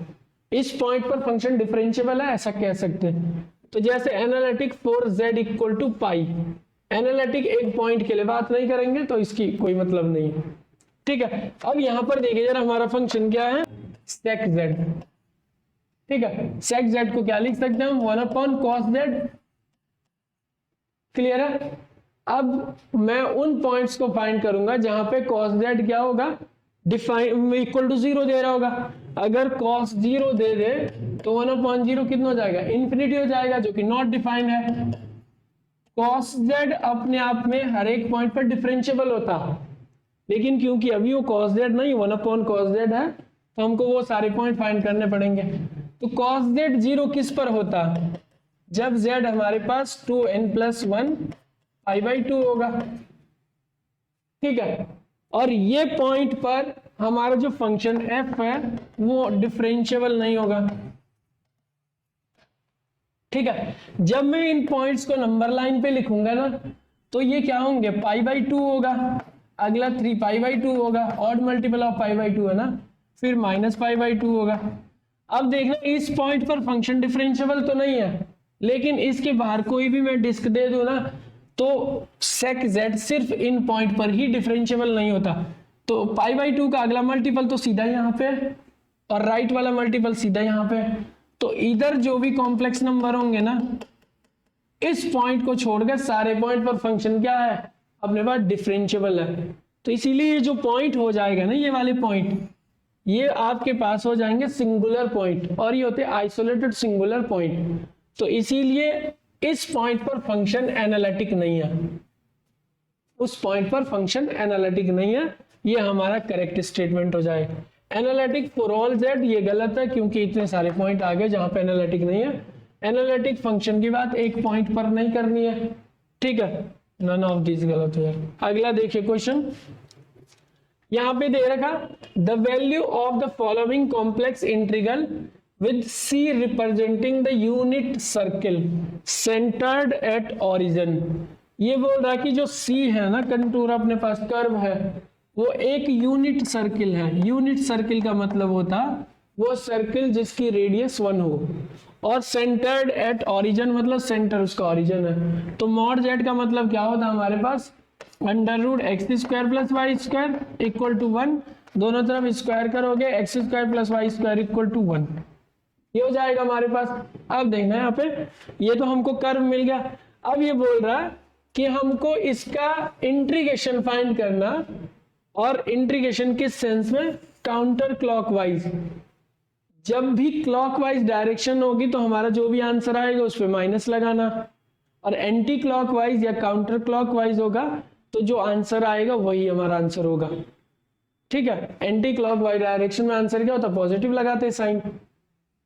इस पॉइंट पर फंक्शन डिफरेंशिएबल है ऐसा कह सकते हैं। तो जैसे analytic for z equal to pi, analytic एक पॉइंट के लिए बात नहीं करेंगे तो इसकी कोई मतलब नहीं है। ठीक है, अब यहां पर देखिए जरा हमारा फंक्शन क्या है, sec z। ठीक है, sec z को क्या लिख सकते हैं हम, 1/cos z। क्लियर है। अब मैं उन पॉइंट्स को फाइंड करूंगा जहां पे cos z क्या होगा, डिफाइन इक्वल टू 0 दे रहा होगा। अगर cos 0 दे दे तो 1/0 कितना हो जाएगा, इन्फिनिटी हो जाएगा, जो कि नॉट डिफाइंड है। cos z अपने आप में हर एक पॉइंट पर डिफरेंशिएबल होता है, लेकिन क्योंकि अभी वो cos z नहीं 1/cos z है, तो हमको वो सारे पॉइंट फाइंड करने पड़ेंगे। तो cos z 0 किस पर होता है, जब z हमारे पास 2n+1 π/2 होगा। ठीक है, और ये पॉइंट पर हमारा जो फंक्शन f है वो डिफरेंशिएबल नहीं होगा। ठीक है, जब मैं इन पॉइंट्स को नंबर लाइन पे लिखूंगा ना, तो ये क्या होंगे, π/2 होगा, अगला 3 π/2 होगा, ऑड मल्टीपल ऑफ π/2 है ना, फिर -π/2 होगा। अब देखना इस पॉइंट पर फंक्शन डिफरेंशिएबल तो नहीं है, लेकिन इसके बाहर कोई भी मैं डिस्क दे दूं ना, तो sec z सिर्फ इन पॉइंट पर ही डिफरेंशिएबल नहीं होता। तो π/2 का अगला मल्टीपल तो सीधा यहाँ पे, और राइट वाला मल्टीपल सीधा यहाँ पे। तो इधर जो भी कॉम्प्लेक्स नंबर होंगे ना, इस पॉइंट को छोड़कर सारे पॉइंट पर फंक्शन क्या है, अपने पास डिफरेंशिएबल है। तो इसीलिए ये जो पॉइंट हो जाएगा ना, ये वाले पॉइंट, ये आपके पास हो जाएंगे सिंगुलर पॉइंट, और ये होते हैं आइसोलेटेड सिंगुलर पॉइंट। तो इसीलिए इस पॉइंट पर फंक्शन एनालिटिक नहीं है, उस पॉइंट पर फंक्शन एनालिटिक नहीं है, ये हमारा करेक्ट स्टेटमेंट हो जाएगा। एनालिटिक फॉर ऑल z ये गलत है, क्योंकि इतने सारे पॉइंट आ गए जहां पे एनालिटिक नहीं है। एनालिटिक फंक्शन की बात एक पॉइंट पर नहीं करनी है। ठीक है, नन ऑफ दिस गलत है। अगला देखिए क्वेश्चन, यहां पे दे रखा the value of the following complex integral with C representing the unit circle centered at origin। ये बोल रहा है कि जो C है ना, कंटूर अपने पास कर्व है, वो एक यूनिट सर्किल है। यूनिट सर्किल का मतलब होता वो सर्किल जिसकी रेडियस 1 हो, और सेंटर्ड एट ऑरिजिन मतलब सेंटर उसका ऑरिजिन है। तो मॉड z का मतलब क्या होता है हमारे पास, √x² + y² इक्वल टू 1, दोनों तरफ स्क्वायर करोगे x² + y² इक्वल टू 1, ये हो जाएगा हमारे पास। अब देखना यहाँ पे, ये तो हमको कर्व मिल गया। अब ये बोल रहा है कि हमको इसका इंटीग्रेशन फाइंड करना, और इंटीग्रेशन किस सेंस में, काउंटर क्लॉकवाइज। जब भी क्लॉकवाइज डायरेक्शन होगी तो हमारा जो भी आंसर आएगा उस पर माइनस लगाना, और एंटी क्लॉकवाइज या काउंटर क्लॉकवाइज होगा तो जो आंसर आएगा वही हमारा आंसर होगा। ठीक है, एंटी क्लॉकवाइज डायरेक्शन में आंसर क्या होता है, पॉजिटिव लगाते हैं साइन।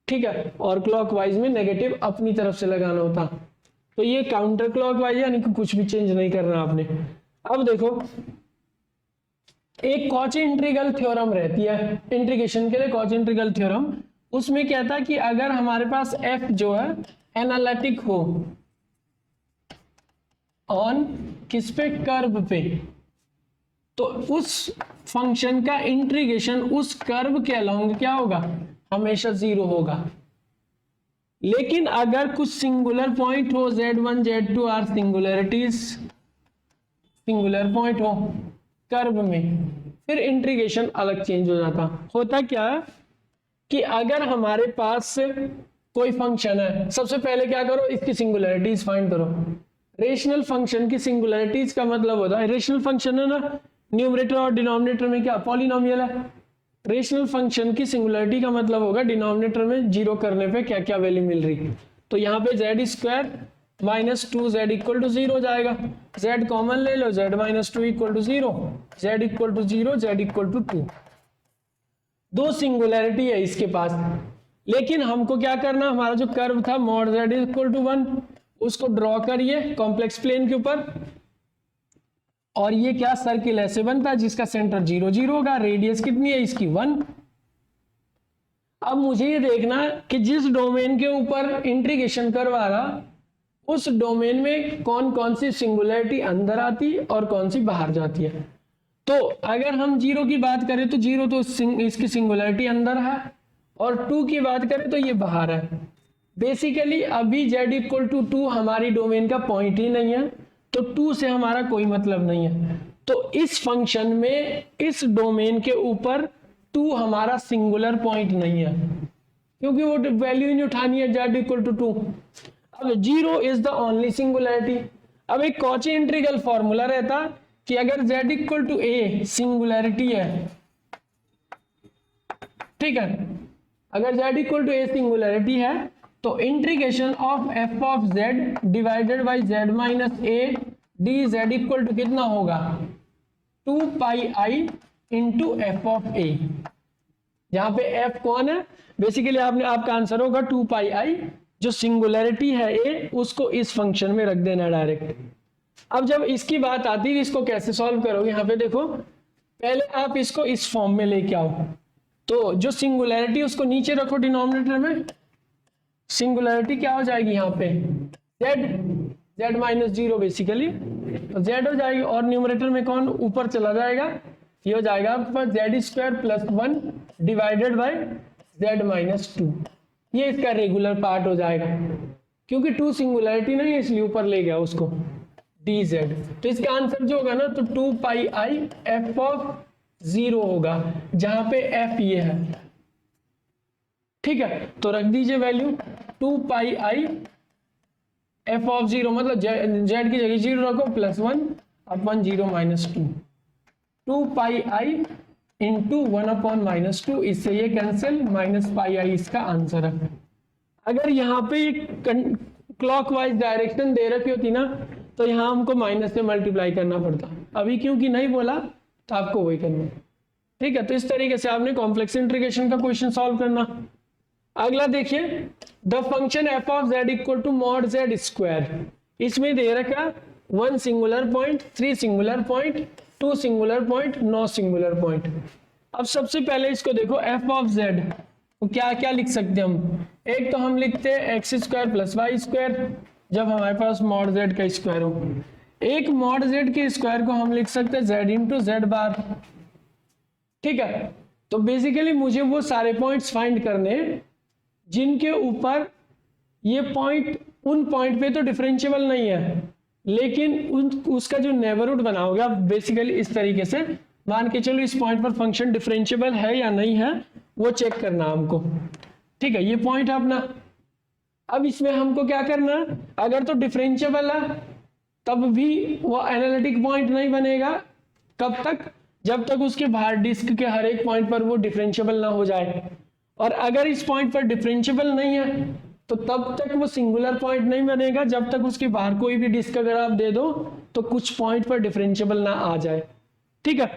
ठीक है, और क्लॉकवाइज में नेगेटिव अपनी तरफ से लगाना होता। तो ये काउंटर क्लॉकवाइज यानी कि कुछ भी चेंज नहीं करना आपने। अब देखो, एक कॉची इंटीग्रल थ्योरम रहती है इंटीग्रेशन के लिए, कॉची इंटीग्रल थ्योरम, उसमें कहता है कि अगर हमारे पास f जो है एनालिटिक हो ऑन किस पे, कर्व पे, तो उस फंक्शन का इंटीग्रेशन उस कर्व के अलोंग क्या होगा, हमेशा 0 होगा। लेकिन अगर कुछ सिंगुलर पॉइंट हो, z1 z2 are singularities, singular point हो कर्व में, फिर इंटीग्रेशन अलग चेंज हो जाता। होता क्या है कि अगर हमारे पास कोई फंक्शन है, सबसे पहले क्या करो, इसकी सिंगुलरिटीज फाइंड करो। रेशनल फंक्शन की सिंगुलरिटीज का मतलब होता है, रेशनल फंक्शन है ना, न्यूमरेटर और डिनोमिनेटर में क्या पॉलिनोमियल है। रेशनल फंक्शन की सिंगुलरिटी का मतलब होगा डिनोमिनेटर में 0 करने पे क्या क्या वैल्यू मिल रही। तो यहाँ पे z² - 2z इक्वल टू 0 हो जाएगा। z कॉमन ले लो, z - 2 equal to 0, z equal to 0, z equal to 2। दो सिंगुलरिटी है इसके पास, लेकिन हमको क्या करना, हमारा जो कर्व था मॉड z इक्वल टू 1, उसको ड्रॉ करिए कॉम्प्लेक्स प्लेन के ऊपर, और ये क्या सर्किल ऐसे बनता है जिसका सेंटर 0 0 होगा, रेडियस कितनी है इसकी 1। अब मुझे ये देखना कि जिस डोमेन के ऊपर इंटीग्रेशन करवा रहा, उस डोमेन में कौन कौन सी सिंगुलरिटी अंदर आती और कौन सी बाहर जाती है। तो अगर हम 0 की बात करें तो 0 तो इसकी सिंगुलरिटी अंदर है, और 2 की बात करें तो ये बाहर है। बेसिकली अभी z इक्वल टू 2 हमारी डोमेन का पॉइंट ही नहीं है, तो 2 से हमारा कोई मतलब नहीं है। तो इस फंक्शन में इस डोमेन के ऊपर 2 हमारा सिंगुलर पॉइंट नहीं है। क्योंकि वो वैल्यू ही नहीं उठानी है z इक्वल टू 2। अब 0 इज द ओनली सिंगुलैरिटी। अब एक कॉची इंटीग्रल फॉर्मूला रहता कि अगर z equal to a singularity है, ठीक है, अगर z equal to a singularity है तो integration of f of z divided by z minus a dz equal to कितना होगा 2 pi i into f of a। जहां पे f कौन है, बेसिकली आपका आंसर होगा 2 पाई i, जो सिंगुलैरिटी है a उसको इस फंक्शन में रख देना डायरेक्ट। अब जब इसकी बात आती है इसको कैसे सॉल्व करोगे, यहाँ पे देखो पहले आप इसको इस फॉर्म में लेके आओ, तो जो सिंगुलैरिटी उसको नीचे रखो डिनोमिनेटर में, सिंगुलैरिटी क्या हो जाएगी यहाँ पे z माइनस 0 बेसिकली, तो z हो जाएगी और न्यूमरेटर में कौन ऊपर चला जाएगा, ये हो जाएगा आपके पास z square plus 1 divided by z minus 2। ये इसका रेगुलर पार्ट हो जाएगा, क्योंकि 2 सिंगुलैरिटी नहीं है इसलिए ऊपर ले गया उसको dz। तो इसका आंसर जो होगा ना तो 2 पाई i f ऑफ 0 होगा, जहां पे f ये है, ठीक है। तो रख दीजिए value 2 pi i f of 0, मतलब z की जगह 0 रखो plus 1 upon 0 minus 2, 2 pi i into 1 upon minus 2, इससे ये कैंसिल, माइनस पाई i इसका आंसर है। अगर यहाँ पे क्लॉकवाइज डायरेक्शन दे रखी होती ना तो यहाँ हमको माइनस से मल्टीप्लाई करना पड़ता, अभी क्योंकि नहीं बोला तो आपको वही करना, ठीक है। तो इस तरीके से आपने कॉम्प्लेक्स इंटीग्रेशन का क्वेश्चन सॉल्व करना। अगला देखिए, the function f of z equal to mod z square, इसमें दे रखा 1 singular point, 3 singular point, 2 singular point, 9 singular point. अब सबसे पहले इसको देखो एफ ऑफ जेड तो क्या क्या लिख सकते हैं हम, एक तो हम लिखते हैं x square plus y square जब हमारे पास मॉड जेड का स्क्वायर हो, एक मॉड जेड के स्क्वायर को हम लिख सकते हैं जेड इंटू जेड बार, ठीक है। तो बेसिकली मुझे वो सारे पॉइंट्स फाइंड करने जिनके ऊपर ये पॉइंट, उन पॉइंट पे तो डिफरेंशिएबल नहीं है लेकिन उसका जो नेबरहुड बना होगा बेसिकली इस तरीके से मान के चलो इस पॉइंट पर फंक्शन डिफरेंशिएबल है या नहीं है वो चेक करना हमको, ठीक है। ये पॉइंट है अपना। अब इसमें हमको क्या करना, अगर तो डिफरेंशिएबल है तब भी वो एनालिटिक पॉइंट नहीं बनेगा, कब तक, जब तक उसके बाहर डिस्क के हर एक पॉइंट पर वो डिफरेंशिएबल ना हो जाए, और अगर इस पॉइंट पर डिफरेंशिएबल नहीं है तो तब तक वो सिंगुलर पॉइंट नहीं बनेगा जब तक उसके बाहर कोई भी डिस्क अगर आप दे दो तो कुछ पॉइंट पर डिफरेंशिएबल ना आ जाए, ठीक है।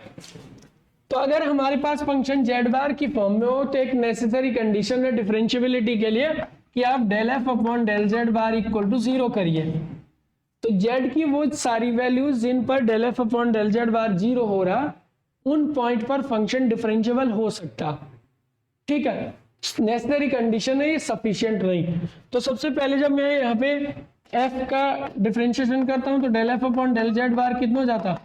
तो अगर हमारे पास फंक्शन जेड बार की फॉर्म में हो तो एक नेसेसरी कंडीशन है डिफरेंशिएबिलिटी के लिए कि आप del f upon del z bar equal to 0 करिए। तो जेड की वो सारी वैल्यूज जिन पर del f upon del z bar 0 हो रहा उन पॉइंट पर फंक्शन डिफरेंशिएबल हो सकता, ठीक है। नेसेसरी कंडीशन है, ये सफिशिएंट नहीं। तो सबसे पहले जब मैं यहाँ पे f का डिफरेंशिएशन करता हूँ तो del f upon del z bar कितना हो जाता,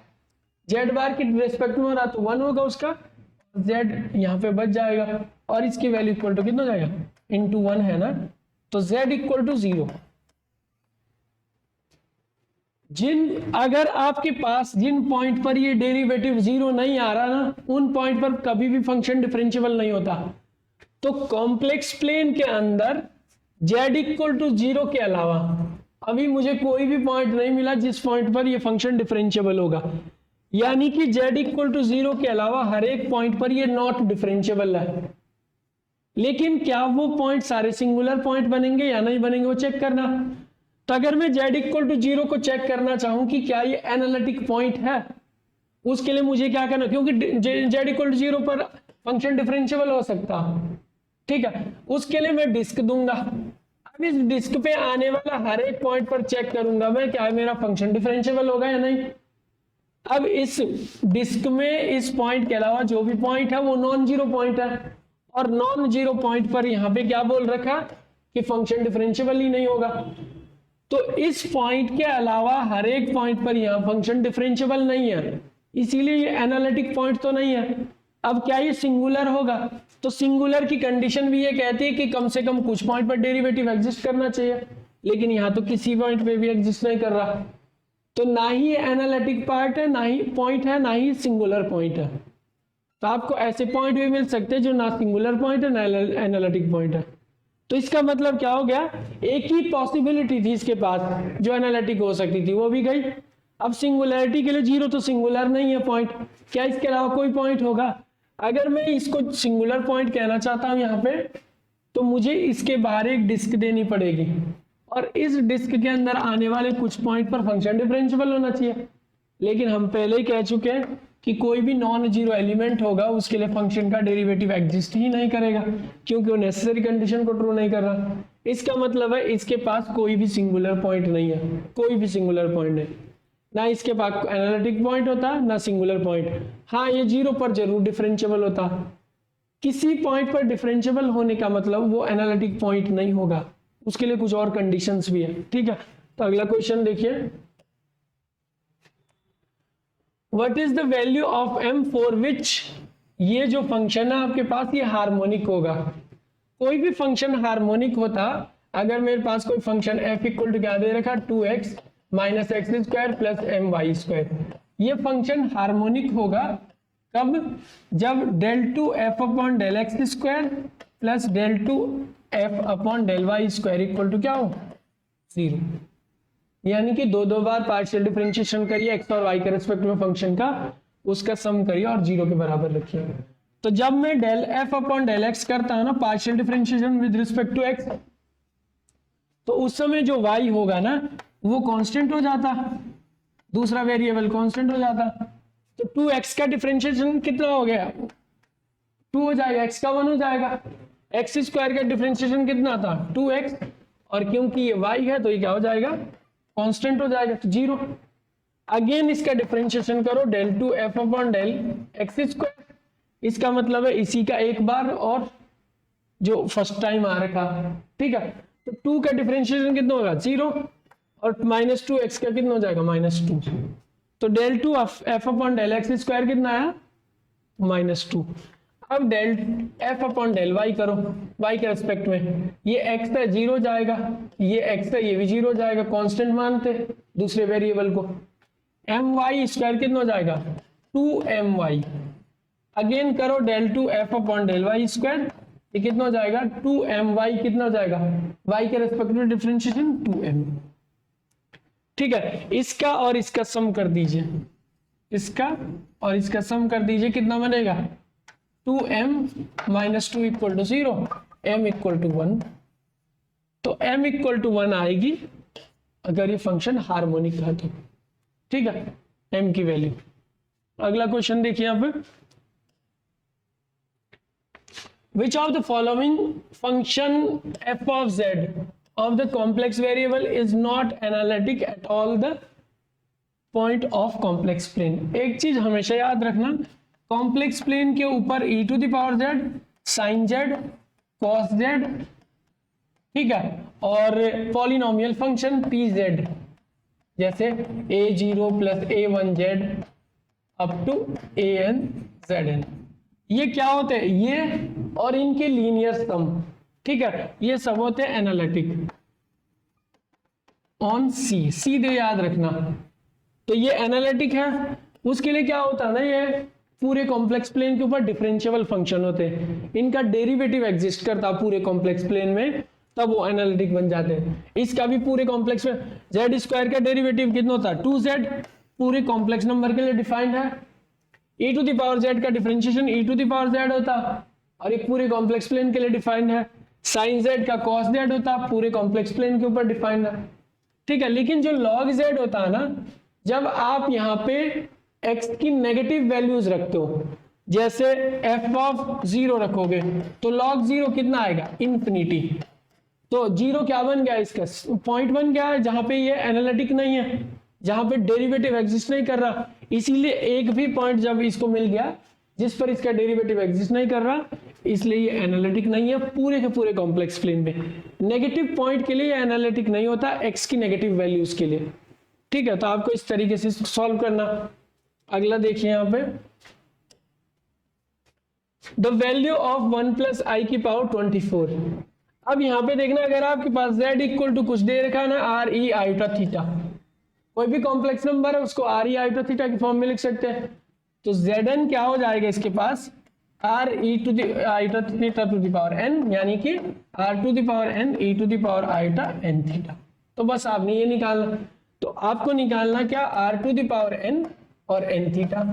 जेड बार की रेस्पेक्ट में हो रहा तो 1 होगा उसका, z यहाँ पे बच जाएगा और इसकी वैल्यू इक्वल टू कितना हो जाएगा इंटू 1 है ना, तो z इक्वल टू 0। अगर आपके पास जिन पॉइंट पर ये डेरिवेटिव 0 नहीं आ रहा ना उन पॉइंट पर कभी भी फंक्शन डिफरेंशिएबल नहीं होता। तो कॉम्प्लेक्स प्लेन के अंदर z इक्वल टू 0 के अलावा अभी मुझे कोई भी पॉइंट नहीं मिला जिस पॉइंट पर ये फंक्शन डिफरेंशिएबल होगा, यानी कि z इक्वल टू 0 के अलावा हर एक पॉइंट पर ये नॉट डिफरेंशिएबल है। लेकिन क्या वो पॉइंट सारे सिंगुलर पॉइंट बनेंगे या नहीं बनेंगे वो चेक करना। तो अगर मैं z इक्वल टू 0 को चेक करना चाहूं कि क्या ये एनालिटिक पॉइंट है, उसके लिए मुझे क्या करना, क्योंकि z इक्वल टू 0 पर फंक्शन डिफरेंशिएबल हो सकता, ठीक है। उसके लिए मैं डिस्क दूंगा। अब इस डिस्क पे आने वाला हर एक पॉइंट पर चेक करूंगा मैं क्या मेरा फंक्शन डिफरेंशिएबल होगा या नहीं। अब इस डिस्क में इस पॉइंट के अलावा जो भी पॉइंट है वो नॉन जीरो पॉइंट है, और नॉन जीरो पॉइंट पर यहाँ पे क्या बोल रखा कि फंक्शन डिफरेंशिएबल ही नहीं होगा। तो इस पॉइंट के अलावा हर एक पॉइंट पर यहाँ फंक्शन डिफरेंशिएबल नहीं है, इसीलिए ये एनालिटिक पॉइंट तो नहीं है। अब क्या ये सिंगुलर होगा, तो सिंगुलर की कंडीशन भी ये कहती है कि कम से कम कुछ पॉइंट पर डेरिवेटिव एग्जिस्ट करना चाहिए, लेकिन यहाँ तो किसी पॉइंट पे भी एग्जिस्ट नहीं कर रहा। तो ना ही ये एनालिटिक पार्ट है, ना ही पॉइंट है, ना ही सिंगुलर पॉइंट है। तो आपको ऐसे पॉइंट भी मिल सकते हैं जो ना सिंगुलर पॉइंट है ना एनालिटिक पॉइंट है। तो इसका मतलब क्या हो गया, एक ही पॉसिबिलिटी थी इसके पास जो एनालिटिक हो सकती थी, वो भी गई। अब सिंगुलैरिटी के लिए जीरो तो सिंगुलर नहीं है पॉइंट, क्या इसके अलावा कोई पॉइंट होगा? अगर मैं इसको सिंगुलर पॉइंट कहना चाहता हूं यहाँ पे, तो मुझे इसके बाहर एक डिस्क देनी पड़ेगी, और इस डिस्क के अंदर आने वाले कुछ पॉइंट पर फंक्शन डिफरेंशिएबल होना चाहिए। लेकिन हम पहले ही कह चुके हैं कि कोई भी नॉन जीरो एलिमेंट होगा उसके लिए फंक्शन का डेरिवेटिव एग्जिस्ट ही नहीं करेगा, क्योंकि वो नेसेसरी कंडीशन को ट्रू नहीं कर रहा। इसका मतलब है इसके पास कोई भी सिंगुलर पॉइंट नहीं है, कोई भी सिंगुलर पॉइंट नहीं, ना इसके पास एनालिटिक पॉइंट होता ना सिंगुलर पॉइंट। हाँ, ये जीरो पर जरूर डिफरेंशिएबल होता। किसी पॉइंट पर डिफरेंशिएबल होने का मतलब वो एनालिटिक पॉइंट नहीं होगा, उसके लिए कुछ और कंडीशंस भी है। ठीक है, तो अगला क्वेश्चन देखिए, what is the value of m for which, ये जो फंक्शन है आपके पास ये हार्मोनिक होगा। कोई भी फंक्शन हार्मोनिक होता, अगर मेरे पास कोई फंक्शन f इक्वल टू क्या दे रखा 2x minus x square plus m y square, ये फंक्शन हार्मोनिक होगा कब? जब del two f upon del x square plus del two f upon del y square equal to क्या हो, 0। यानी कि दो बार पार्शियल डिफरेंशिएशन करिए एक्स और वाई के रेस्पेक्ट में फंक्शन का, उसका सम करिए और 0 के बराबर रखिए। तो जब मैं del f upon del x करता हूं ना partial differentiation with respect to x, तो उस समय जो वाई होगा ना वो कांस्टेंट हो जाता, दूसरा वेरिएबल कांस्टेंट हो जाता। तो 2x का डिफरेंशिएशन कितना हो गया, 2 हो जाएगा, x का 1 हो जाएगा। एक्स स्क्वायर का डिफरेंशिएशन कितना था 2x, और क्योंकि ये y है तो ये क्या हो जाएगा, कांस्टेंट हो जाएगा, तो 0। अगेन इसका डिफरेंशिएशन करो del two f upon del x square, इसका मतलब है इसी का एक बार और जो फर्स्ट टाइम आ रखा। ठीक है, तो 2 का डिफरेंशिएशन कितना होगा 0, और माइनस 2x का कितना हो जाएगा -2। तो del two f upon del x square कितना आया -2। अब del f upon del y करो, वाई के रेस्पेक्ट में, ये x है 0 जाएगा, ये x है ये भी 0 जाएगा, कांस्टेंट मानते दूसरे वेरिएबल को। एम वाई स्क्वायर कितना हो जाएगा 2my। अगेन करो del two f upon del y square, ये कितना हो जाएगा 2my, कितना हो जाएगा y के रेस्पेक्ट में डिफरेंशिएशन 2m। ठीक है, इसका और इसका सम कर दीजिए, इसका और इसका सम कर दीजिए, कितना बनेगा 2m minus 2 equal to 0, m equal to 1। तो m इक्वल टू 1 आएगी अगर ये फंक्शन हार्मोनिक है तो। ठीक है, m की वैल्यू। अगला क्वेश्चन देखिए यहाँ पे, which of the following function f of z of the complex variable is not analytic at all the point of complex plane। एक चीज हमेशा याद रखना, कॉम्प्लेक्स प्लेन के ऊपर e to the power z, sin z, cos z, ठीक है, और पॉलिनोमियल फंक्शन pz, जैसे a0 plus a1z up to an/zn, ये क्या होते हैं, ये और इनके लीनियर सम। ठीक है, ये सब होते हैं एनालिटिक ऑन सी, सीधे याद रखना। तो ये एनालिटिक है, उसके लिए क्या होता है ना, ये पूरे कॉम्प्लेक्स प्लेन के ऊपर डिफरेंशिएबल फंक्शन होते हैं, इनका डेरिवेटिव एग्जिस्ट करता पूरे कॉम्प्लेक्स प्लेन में, तब वो एनालिटिक बन जाते हैं। इसका भी पूरे कॉम्प्लेक्स में जेड स्क्वायर का डेरिवेटिव कितना होता है 2z, पूरे कॉम्प्लेक्स नंबर के लिए डिफाइंड है। e to the power z का differentiation e to the power z होता, और ये पूरे कॉम्प्लेक्स प्लेन के लिए डिफाइंड है। sin z का cos z होता, पूरे कॉम्प्लेक्स प्लेन के ऊपर डिफाइंड है। ठीक है, लेकिन जो log z होता है ना, जब आप यहाँ पे x की नेगेटिव वैल्यूज रखते हो, जैसे f ऑफ 0 रखोगे तो log 0 कितना आएगा इन्फिनिटी। तो 0 क्या बन गया, इसका पॉइंट बन गया है जहां पे ये एनालिटिक नहीं है, जहां पे डेरिवेटिव एग्जिस्ट नहीं कर रहा। इसीलिए एक भी पॉइंट जब इसको मिल गया जिस पर इसका डेरिवेटिव एग्जिस्ट नहीं कर रहा, इसलिए ये एनालिटिक नहीं है पूरे के पूरे कॉम्प्लेक्स प्लेन में। नेगेटिव पॉइंट के लिए एनालिटिक नहीं होता, एक्स की नेगेटिव वैल्यूज के लिए। ठीक है, तो आपको इस तरीके से सॉल्व करना। अगला देखिए यहाँ पे, द वैल्यू ऑफ 1 प्लस आई की पावर 24। अब यहाँ पे देखना, अगर आपके पास z इक्वल टू कुछ दे रखा है ना, आर ई आयोटा थीटा, कोई भी कॉम्प्लेक्स नंबर है उसको आर ई आयोटा थीटा की फॉर्म में लिख सकते हैं। तो zn क्या हो जाएगा इसके पास r e to the iota theta to the power n, यानी कि r to the power n e to the power iota n theta. तो बस आपने ये निकालना, तो आपको निकालना क्या, r to the power n और एन थीटा,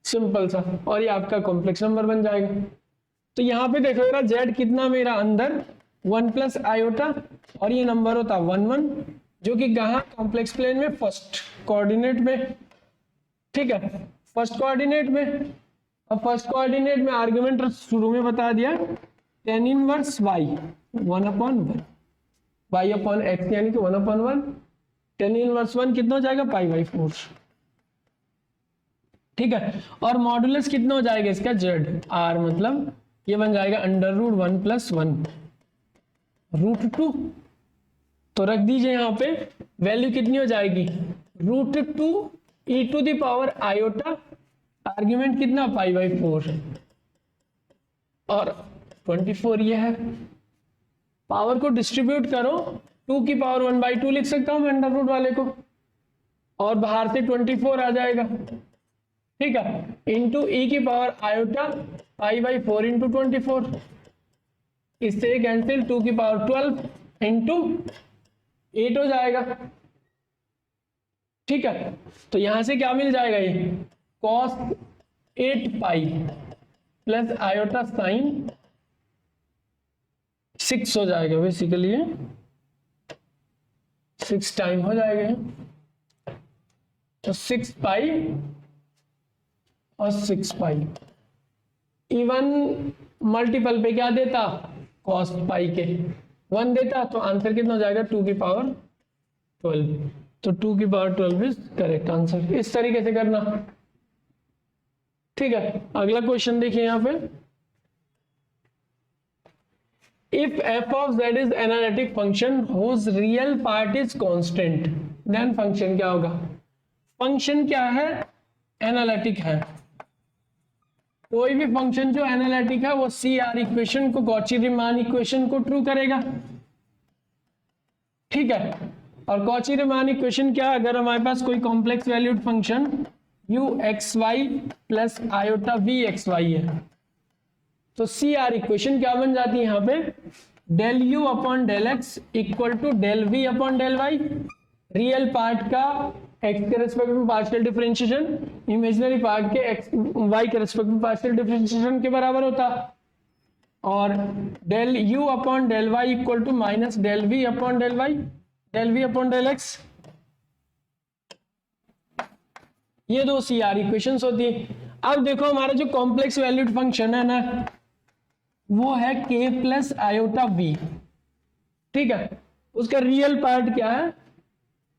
सिंपल सा, और ये आपका कॉम्प्लेक्स नंबर बन जाएगा। तो यहाँ पे देखो जेड कितना मेरा अंदर 1 प्लस आयोटा, और ये नंबर होता 1 1, जो कि कहाँ, कॉम्प्लेक्स प्लेन में फर्स्ट कोऑर्डिनेट में, ठीक है, फर्स्ट कोऑर्डिनेट में। अब फर्स्ट कोऑर्डिनेट में आर्गुमेंट शुरू में बता दिया, tan inverse y 1/1 y upon x, यानी कि 1/1, tan इनवर्स 1 कितना हो जाएगा, π/4, ठीक है। और मॉडुलस कितना हो जाएगा इसका, z r, मतलब ये बन जाएगा √1 + 1 √2। तो रख दीजिए यहाँ पे, वैल्यू कितनी हो जाएगी, √2 e to the power iota, argument कितना, π/4, और 24 ये है। पावर को डिस्ट्रीब्यूट करो, 2 की पावर 1/2 लिख सकता हूं मैं अंडर रूट वाले को, और बाहर से 24 आ जाएगा, ठीक है, इंटू ई की पावर आयोटा π/4 इंटू 24, इससे कैंसिल, 2 की पावर 12 इंटू 8 हो जाएगा, ठीक है। तो यहां से क्या मिल जाएगा, ये cos 8π प्लस आयोटा साइन 6 हो जाएगा, बेसिकली 6 टाइम हो जाएगा, तो 6π और 6π, इवन मल्टीपल पे क्या देता, cos π के 1 देता, तो आंसर कितना हो जाएगा, 2 की पावर 12, तो 2 की पावर 12 इज करेक्ट आंसर। इस तरीके से करना, ठीक है। अगला क्वेश्चन देखिए यहाँ पे, if f of z is analytic function whose real part is constant, then function क्या होगा, फंक्शन क्या है, एनालिटिक है। कोई भी फंक्शन जो एनालिटिक है वो CR इक्वेशन को, कॉची रीमान इक्वेशन को ट्रू करेगा, ठीक है। और कॉची रीमान इक्वेशन क्या, अगर हमारे पास कोई complex valued function uxy plus iota vxy है, तो CR इक्वेशन क्या बन जाती है यहाँ पे, del u upon del x equal to del v upon del y, real part का x के रेस्पेक्ट में पार्शियल डिफरेंशिएशन, इमेजिनरी पार्ट के y के रेस्पेक्ट में पार्शियल डिफरेंशिएशन के बराबर होता, और del u upon del y equal to minus del v upon del y, del v upon del x, ये दो CR इक्वेशंस होती है। अब देखो हमारा जो कॉम्प्लेक्स वैल्यूड फंक्शन है ना, वो है k प्लस आयोटा v, ठीक है। उसका रियल पार्ट क्या है,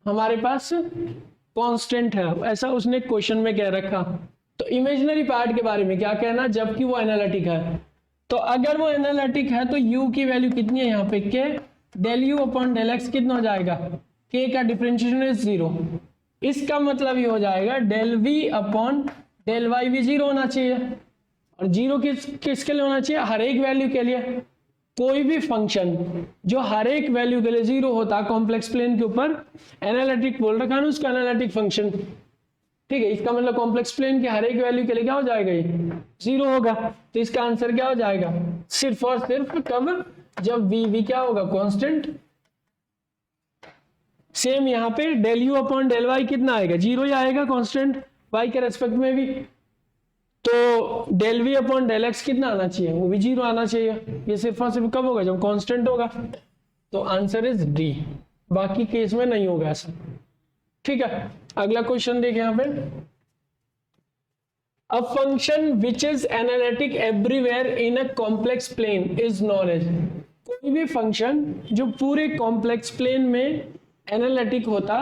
हमारे पास कांस्टेंट है, ऐसा उसने क्वेश्चन में कह रखा। तो इमेजिनरी पार्ट के बारे में क्या कहना, जबकि वो एनालिटिक है, तो अगर वो एनालिटिक है तो u की वैल्यू कितनी है यहाँ पे, k, del u upon del x कितना हो जाएगा, k का डिफरेंशिएशन इज 0, इसका मतलब ये हो जाएगा del v upon del y भी 0 होना चाहिए, और 0 किसके लिए होना चाहिए, हर एक वैल्यू के लिए। कोई भी फंक्शन जो हर एक वैल्यू के लिए 0 होता कॉम्प्लेक्स प्लेन के ऊपर, एनालिटिक बोल रखा है उसका, एनालिटिक फंक्शन, ठीक है। इसका मतलब कॉम्प्लेक्स प्लेन के हर एक वैल्यू के लिए क्या हो जाएगा, ये 0 होगा। तो इसका आंसर क्या हो जाएगा, सिर्फ और सिर्फ कब, जब v क्या होगा, कांस्टेंट। सेम यहाँ पे del u upon del y कितना आएगा, 0 ही आएगा कांस्टेंट, y के रेस्पेक्ट में भी। तो del v upon del x कितना आना चाहिए, वो भी 0 आना चाहिए। ये सिर्फ और सिर्फ कब होगा, जब कांस्टेंट होगा। तो आंसर इज डी, बाकी केस में नहीं होगा ऐसा, ठीक है। अगला क्वेश्चन देखिए यहाँ पे, a function which is analytic everywhere in a complex plane is known as, कोई भी फंक्शन जो पूरे कॉम्प्लेक्स प्लेन में एनालिटिक होता,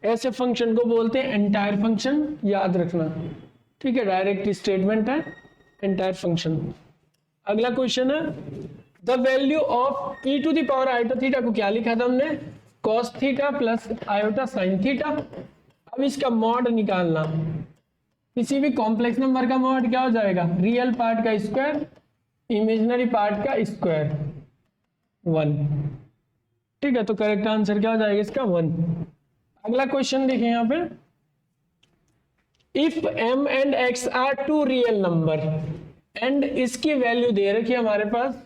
ऐसे फंक्शन को बोलते हैं एंटायर फंक्शन, याद रखना, ठीक है। डायरेक्ट स्टेटमेंट है, एंटायर फंक्शन। अगला क्वेश्चन है, the value of e to the power iota theta को क्या लिखा था हमने, cos theta plus iota sine theta. अब इसका मॉड निकालना, किसी भी कॉम्प्लेक्स नंबर का मॉड क्या हो जाएगा, रियल पार्ट का स्क्वायर, इमेजिनरी पार्ट का स्क्वायर, 1, ठीक है। तो करेक्ट आंसर क्या हो जाएगा इसका, 1। अगला क्वेश्चन देखिए यहाँ पे, if m and x are two real number, and इसकी वैल्यू दे रखी है हमारे पास,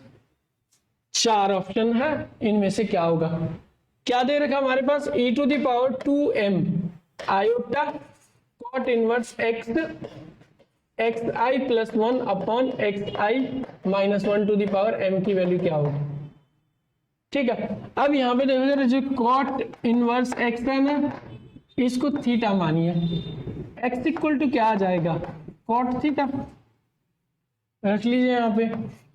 4 ऑप्शन है, इनमें से क्या होगा। क्या दे रखा हमारे पास, e⁻²m iota cot inverse x xi plus 1 upon xi minus 1 to the power m की वैल्यू क्या होगी। ठीक है, अब यहाँ पे देखो जरा, जो कॉट इनवर्स x है ना, इसको थीटा मानिए, x इक्वल टू क्या आ जाएगा, कॉट थीटा। रख लीजिए यहाँ पे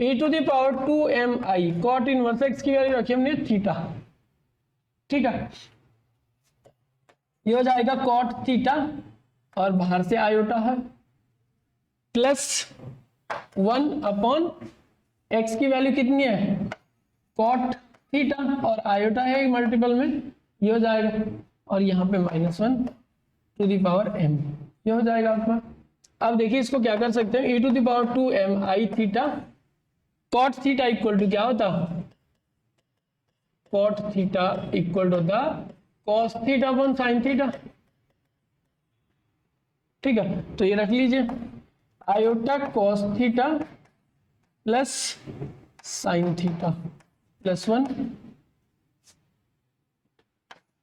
e⁻²mi कॉट इनवर्स x की वैल्यू रखी हमने थीटा। ठीक है, ये हो जाएगा कॉट थीटा और बाहर से आयोटा है प्लस 1 अपॉन x की वैल्यू कितनी है, कॉट थीटा और आयोटा है मल्टीपल में, ये हो जाएगा, और यहाँ पे -1 टू द पावर m, ये हो जाएगा आपका। अब देखिए इसको क्या कर सकते हैं, e⁻²mi theta cot theta equal to क्या होता, कॉट थीटा इक्वल टू होता cos theta upon sine theta. ठीक है, तो ये रख लीजिए, iota cos theta plus sine theta plus 1,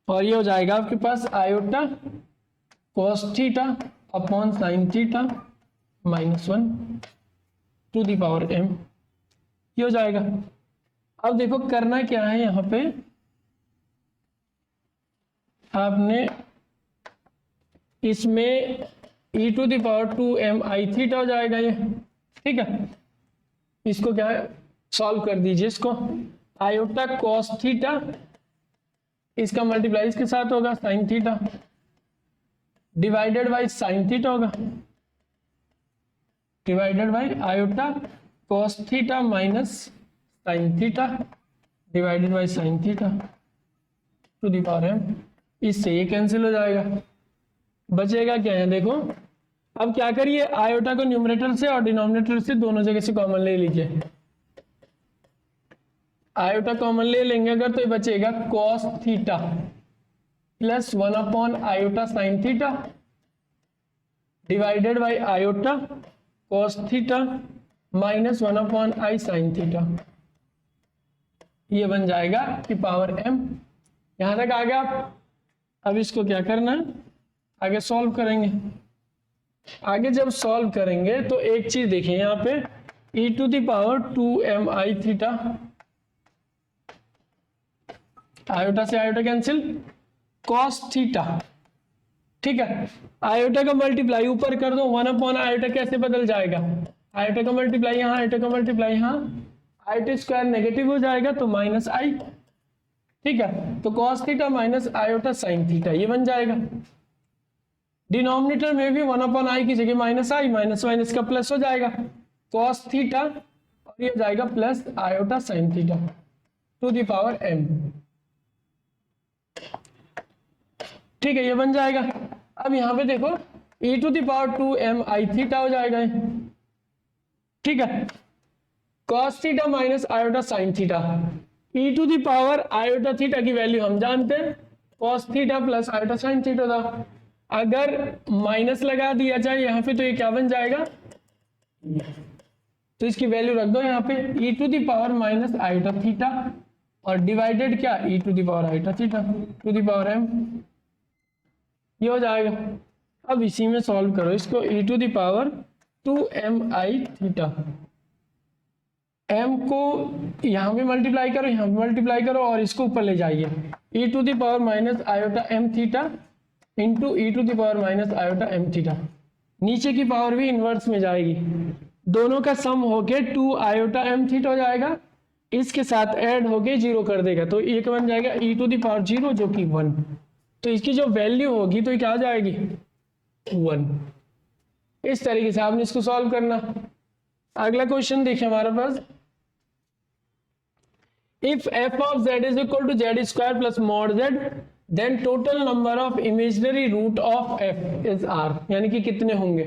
और ये हो जाएगा आपके पास iota cos theta upon sine theta -1 to the power m, ये हो जाएगा। अब देखो करना क्या है, यहाँ पे आपने इसमें e⁻²mi थीटा हो जाएगा ये। ठीक है, इसको क्या है, सॉल्व कर दीजिए इसको, आयोटा कॉस थीटा, इसका मल्टीप्लाई इसके साथ होगा sine theta divided by sine theta होगा, divided by iota cos theta minus sine theta divided by sine theta to the power m। इससे ये कैंसिल हो जाएगा, बचेगा क्या है देखो। अब क्या करिए, आयोटा को न्यूमरेटर से और डिनोमिनेटर से दोनों जगह से कॉमन ले लीजिए। आयोटा कॉमन ले लेंगे अगर, तो ये बचेगा cos theta plus 1 upon iota sine theta divided by iota cos theta minus 1 upon I sine theta, ये बन जाएगा कि पावर m। यहां तक आ गया आप। अब इसको क्या करना है, आगे सॉल्व करेंगे। आगे जब सॉल्व करेंगे तो एक चीज देखिए यहाँ पे, e⁻²mi थीटा, आयोटा से आयोटा कैंसिल, कॉस थीटा। ठीक है, आयोटा का मल्टीप्लाई ऊपर कर दो, 1 अपॉन आयोटा कैसे बदल जाएगा, आयोटा का मल्टीप्लाई यहाँ, आयोटा का मल्टीप्लाई यहाँ, आयोटा स्क्वायर नेगेटिव हो जाएगा तो माइनस आई। ठीक है, तो cos theta minus iota sine theta, ये बन जाएगा। डिनोमिनेटर में भी 1 अपॉन आई की जगह माइनस आई, माइनस माइनस का प्लस हो जाएगा, कॉस थीटा और ये जाएगा plus iota sine theta to the power m। ठीक है, ये बन जाएगा। अब यहां पे देखो e⁻²mi थीटा हो जाएगा। ठीक है, cos theta minus iota sine theta, e⁻ iota theta की वैल्यू हम जानते हैं, cos theta plus iota sine theta था। अगर माइनस लगा दिया जाए यहाँ पे तो ये क्या बन जाएगा, तो इसकी वैल्यू रख दो यहाँ पे e⁻ माइनस आयोटा थीटा और डिवाइडेड क्या e⁻ iota theta to the power m, ये हो जाएगा। अब इसी में सॉल्व करो इसको, e⁻²mi थीटा, m को यहाँ पे मल्टीप्लाई करो, यहाँ पे मल्टीप्लाई करो और इसको ऊपर ले जाइए, e⁻ minus iota m theta into e⁻ minus iota m theta, नीचे की पावर भी इनवर्स में जाएगी, दोनों का सम होके 2 आयोटा m थीटा हो जाएगा, इसके साथ ऐड होके 0 कर देगा तो एक बन जाएगा e⁻0 जो कि 1, तो इसकी जो वैल्यू होगी तो ये क्या आ जाएगी 1। इस तरीके से आपने इसको सॉल्व करना। अगला क्वेश्चन देखिए हमारे पास, if f of z is equal to z square plus mod z then total number of imaginary root of f is r, यानी कि कितने होंगे।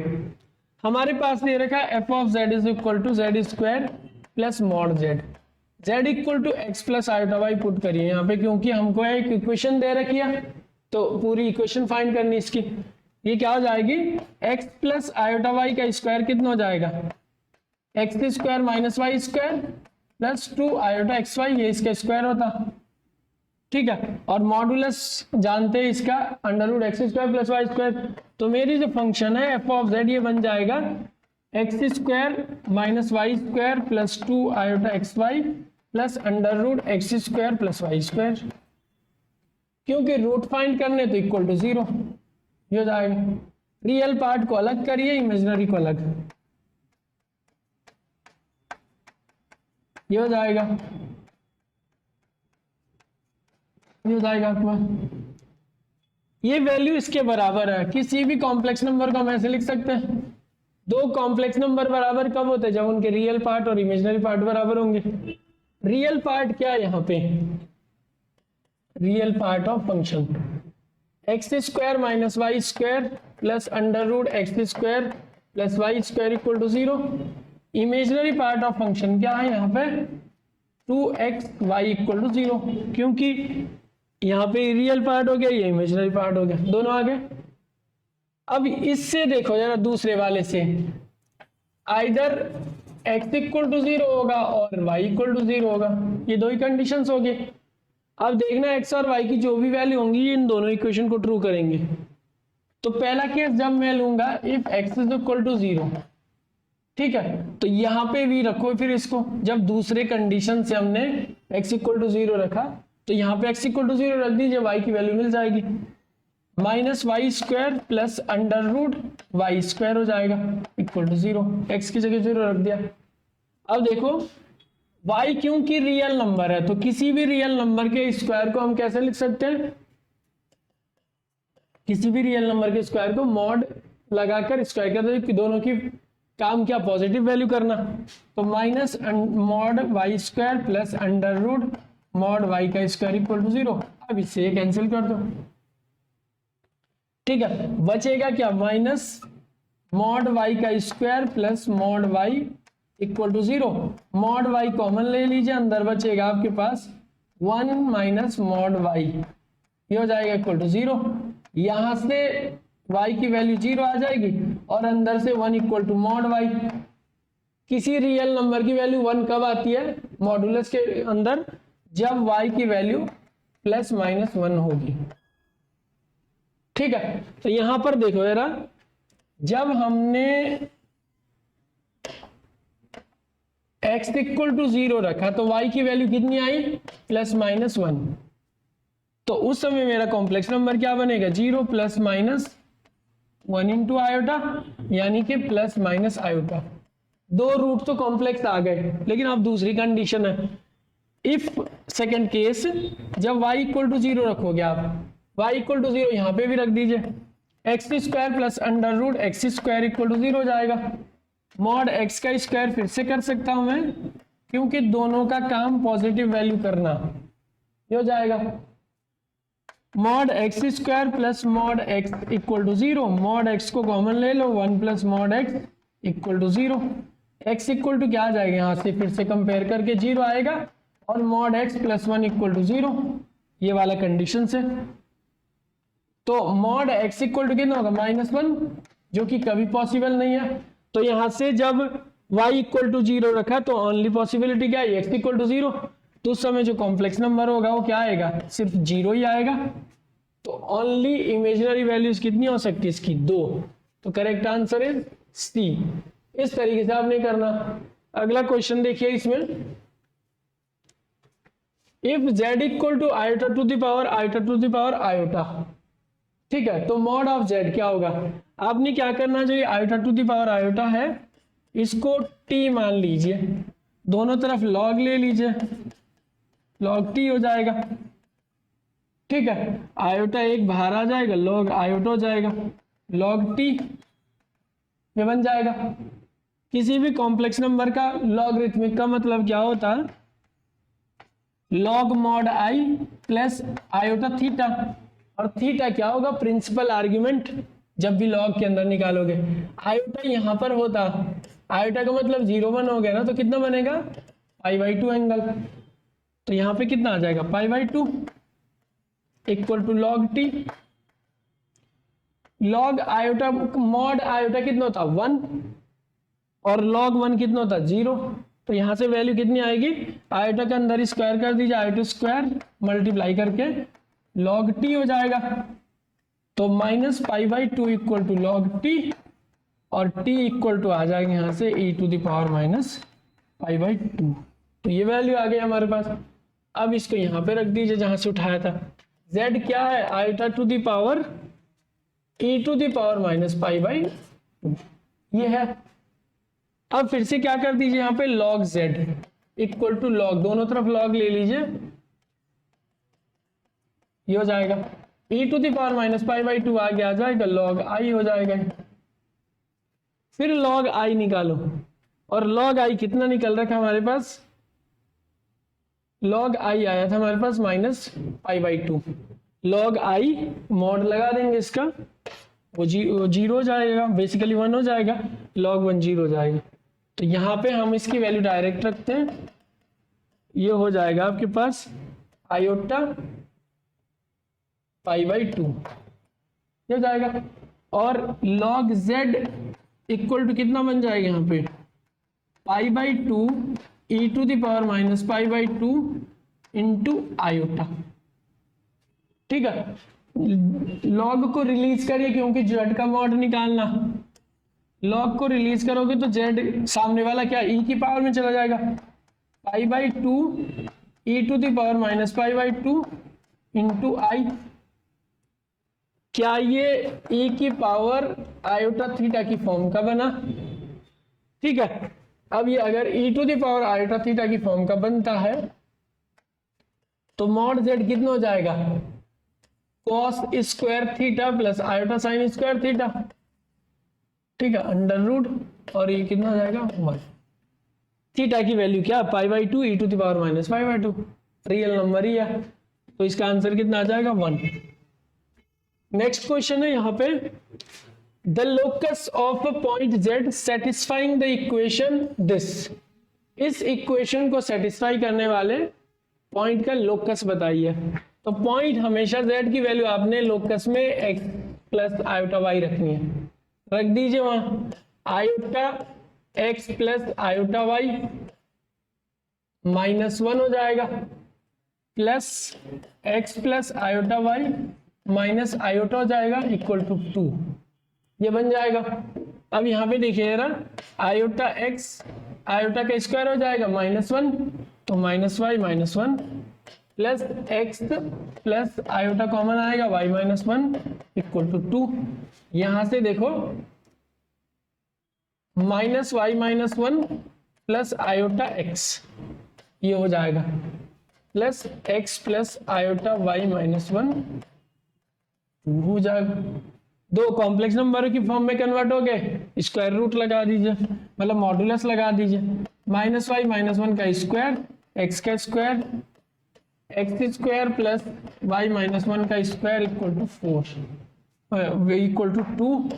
हमारे पास दे रखा है f of z is equal to z square plus mod z, z equal to x plus iota y put करिए यहाँ पे, क्योंकि हमको एक इक्वेशन दे रखी है तो पूरी इक्वेशन फाइंड करनी इसकी। ये क्या हो जाएगी, x प्लस आयोटा y का स्क्वायर कितना हो जाएगा x square minus y square plus 2 iota x y, ये इसका स्क्वायर होता, ठीक है। और मॉडुलस जानते हैं इसका under root x square plus y square. तो मेरी जो फंक्शन है एफ ऑफ जेड ये बन जाएगा x square minus y square plus 2 iota x y plus under root x square plus y square, क्योंकि रूट फाइंड करने तो इक्वल टू 0 ये हो जाएगा। रियल पार्ट को अलग करिए, इमेजिनरी को अलग, ये हो जाएगा, ये हो जाएगा आपके पास। ये वैल्यू इसके बराबर है, किसी भी कॉम्प्लेक्स नंबर को हम ऐसे लिख सकते हैं। दो कॉम्प्लेक्स नंबर बराबर कब होते हैं? जब उनके रियल पार्ट और इमेजिनरी पार्ट बराबर होंगे। रियल पार्ट क्या है यहाँ पे? Real part of function x square minus y square plus under root x square plus y square equal to 0। Imaginary part of function क्या है यहाँ पे? 2xy इक्वल टू 0, क्योंकि यहाँ पे रियल पार्ट हो गया, ये इमेजिनरी पार्ट हो गया, दोनों आ गए। अब इससे देखो जरा दूसरे वाले से, आइदर x इक्वल टू 0 होगा और y इक्वल टू 0 होगा, ये दो ही कंडीशंस हो गए। अब देखना x और y की जो भी वैल्यू होंगी इन दोनों इक्वेशन को ट्रू करेंगे। तो पहला केस जब मैं लूंगा if x is equal to 0, ठीक है, तो यहाँ पे भी रखो फिर इसको। जब दूसरे कंडीशन से हमने x इक्वल टू 0 रखा तो यहाँ पे x इक्वल टू 0 रख दीजिए, y की वैल्यू मिल जाएगी minus y square plus under root y square हो जाएगा इक्वल टू 0, x की जगह 0 रख दिया। अब देखो y क्योंकि रियल नंबर है तो किसी भी रियल नंबर के स्क्वायर को हम कैसे लिख सकते हैं? किसी भी रियल नंबर के स्क्वायर को मॉड लगाकर स्क्वायर करते हैं कि दोनों की काम क्या? पॉजिटिव वैल्यू करना। तो minus mod y square plus under root mod y का स्क्वायर इक्वल टू 0। अब इससे कैंसिल कर दो, ठीक है, बचेगा क्या? माइनस मॉड वाई का square plus mod y equal to 0। Mod y common ले लीजिए, अंदर बचेगा आपके पास 1 माइनस मॉड वाई, ये हो जाएगा इक्वल टू 0। यहां से y की वैल्यू 0 आ जाएगी और अंदर से 1 इक्वल टू मॉड वाई। किसी रियल नंबर की वैल्यू 1 कब आती है मॉडुलस के अंदर? जब y की वैल्यू प्लस माइनस 1 होगी, ठीक है। तो यहां पर देखो जरा, जब हमने x इक्वल टू 0 रखा तो y की वैल्यू कितनी आई? Plus minus 1। तो उस समय मेरा कॉम्प्लेक्स नंबर क्या बनेगा? 0 प्लस माइनस 1 इंटू आयोटा, यानी कि प्लस माइनस आयोटा। दो रूट तो कॉम्प्लेक्स आ गए, लेकिन अब दूसरी कंडीशन है, इफ सेकेंड केस जब y इक्वल टू 0 रखोगे आप, y इक्वल टू 0 यहाँ पे भी रख दीजिए, x square plus under root x square equal to 0 हो जाएगा। मॉड x का स्क्वायर फिर से कर सकता हूं मैं, क्योंकि दोनों का काम पॉजिटिव वैल्यू करना, ये हो जाएगा mod x square plus mod x equal to 0। Mod x को कॉमन ले लो, 1 plus mod x equal to 0। x equal to क्या आ जाएगा? यहाँ से फिर से कंपेयर करके 0 आएगा और mod x plus 1 equal to 0, ये वाला कंडीशन से। तो मॉड x इक्वल टू कितना होगा? माइनस 1, जो कि कभी पॉसिबल नहीं है। तो यहां से जब y इक्वल टू 0 रखा तो ओनली पॉसिबिलिटी क्या है? x equal to 0। तो उस समय जो कॉम्प्लेक्स नंबर होगा वो क्या आएगा? सिर्फ 0 ही आएगा। तो ओनली इमेजिनरी वैल्यूज कितनी हो सकती है इसकी? 2। तो करेक्ट आंसर इज सी। इस तरीके से आपने करना। अगला क्वेश्चन देखिए, इसमें if z equal to iota to the power iota, ठीक है, तो मॉड ऑफ z क्या होगा? आपने क्या करना, जो ये iota to the power iota है इसको t मान लीजिए, दोनों तरफ log ले लीजिए, log t हो जाएगा, ठीक है। आयोटा एक बाहर आ जाएगा, log आयोटा हो जाएगा, log t ये बन जाएगा। किसी भी कॉम्प्लेक्स नंबर का लॉगरिथमिक का मतलब क्या होता है? log mod i plus iota theta, और थीटा क्या होगा? प्रिंसिपल आर्ग्यूमेंट जब भी लॉग के अंदर निकालोगे। आयोटा यहां पर होता, आयोटा का मतलब 0 1 हो गया ना, तो कितना बनेगा? π/2 एंगल। तो यहां पे कितना आ जाएगा? π/2 equal to log t। log iota mod iota कितना होता? 1, और log 1 कितना होता है 0, तो यहां से वैल्यू कितनी आएगी, आयोटा के अंदर स्क्वायर कर दीजिए, आयोटा स्क्वायर मल्टीप्लाई करके log t हो जाएगा, तो minus pi by two equal to log t, और t इक्वल टू आ जाएगा यहाँ से e to the power minus pi by two. तो ये वैल्यू आ गई हमारे पास। अब इसको यहाँ पे रख दीजिए जहां से उठाया था। z क्या है, iota to the power e to the power minus pi by two, ये है। अब फिर से क्या कर दीजिए यहाँ पे, log z equal to log, दोनों तरफ log ले लीजिए, ये हो जाएगा e to the power minus pi by two आगे आ जाएगा, log i हो जाएगा। फिर log i निकालो, और log i कितना निकल रखा हमारे पास, log i आया था हमारे पास minus pi by two, log i mod लगा देंगे इसका, वो जीरो हो जाएगा, बेसिकली 1 हो जाएगा, log 1 0 हो जाएगा। तो यहाँ पे हम इसकी वैल्यू डायरेक्ट रखते हैं, ये हो जाएगा आपके पास आयोटा पाई बाई टू, ये हो जाएगा। और log z इक्वल टू कितना बन जाएगा यहाँ पे, pi by two e to the power minus pi by two into iota, ठीक है। log को रिलीज करिए क्योंकि z का मॉड निकालना, log को रिलीज करोगे तो z सामने वाला क्या e की पावर में चला जाएगा, pi by two e to the power minus pi by two into i. क्या ये e की पावर आयोटा थीटा की फॉर्म का बना, ठीक है। अब ये अगर e to the power iota theta की फॉर्म का बनता है तो मॉड z कितना हो जाएगा, cos square theta plus iota sine square theta, ठीक है, अंडर रूट, और ये कितना हो जाएगा 1। थीटा की वैल्यू क्या, pi by two e to the power minus pi by two, real number ही है, तो इसका आंसर कितना आ जाएगा 1। नेक्स्ट क्वेश्चन है यहाँ पे, the locus of point z satisfying the equation this, इस इक्वेशन को सेटिस्फाई करने वाले पॉइंट का लोकस बताइए। तो पॉइंट हमेशा z की वैल्यू आपने लोकस में x प्लस आयोटा y रखनी है, रख दीजिए वहां, iota x plus iota y minus 1 हो जाएगा, plus x plus iota y minus iota हो जाएगा इक्वल टू 2, ये बन जाएगा। अब यहाँ पे देखिए जरा, आयोटा x आयोटा का स्क्वायर हो जाएगा -1, तो -y -1 plus x plus iota common आएगा y -1 इक्वल टू 2। यहां से देखो -y -1 प्लस आयोटा x, ये हो जाएगा plus x plus iota y -1 हो जाएगा। दो कॉम्प्लेक्स नंबर की फॉर्म में कन्वर्ट हो गए, स्क्वायर रूट लगा दीजिए, मतलब मॉडुलस लगा दीजिए, -y -1 का स्क्वायर, x का square, x square plus y -1 का square equal to 4 equal to 2,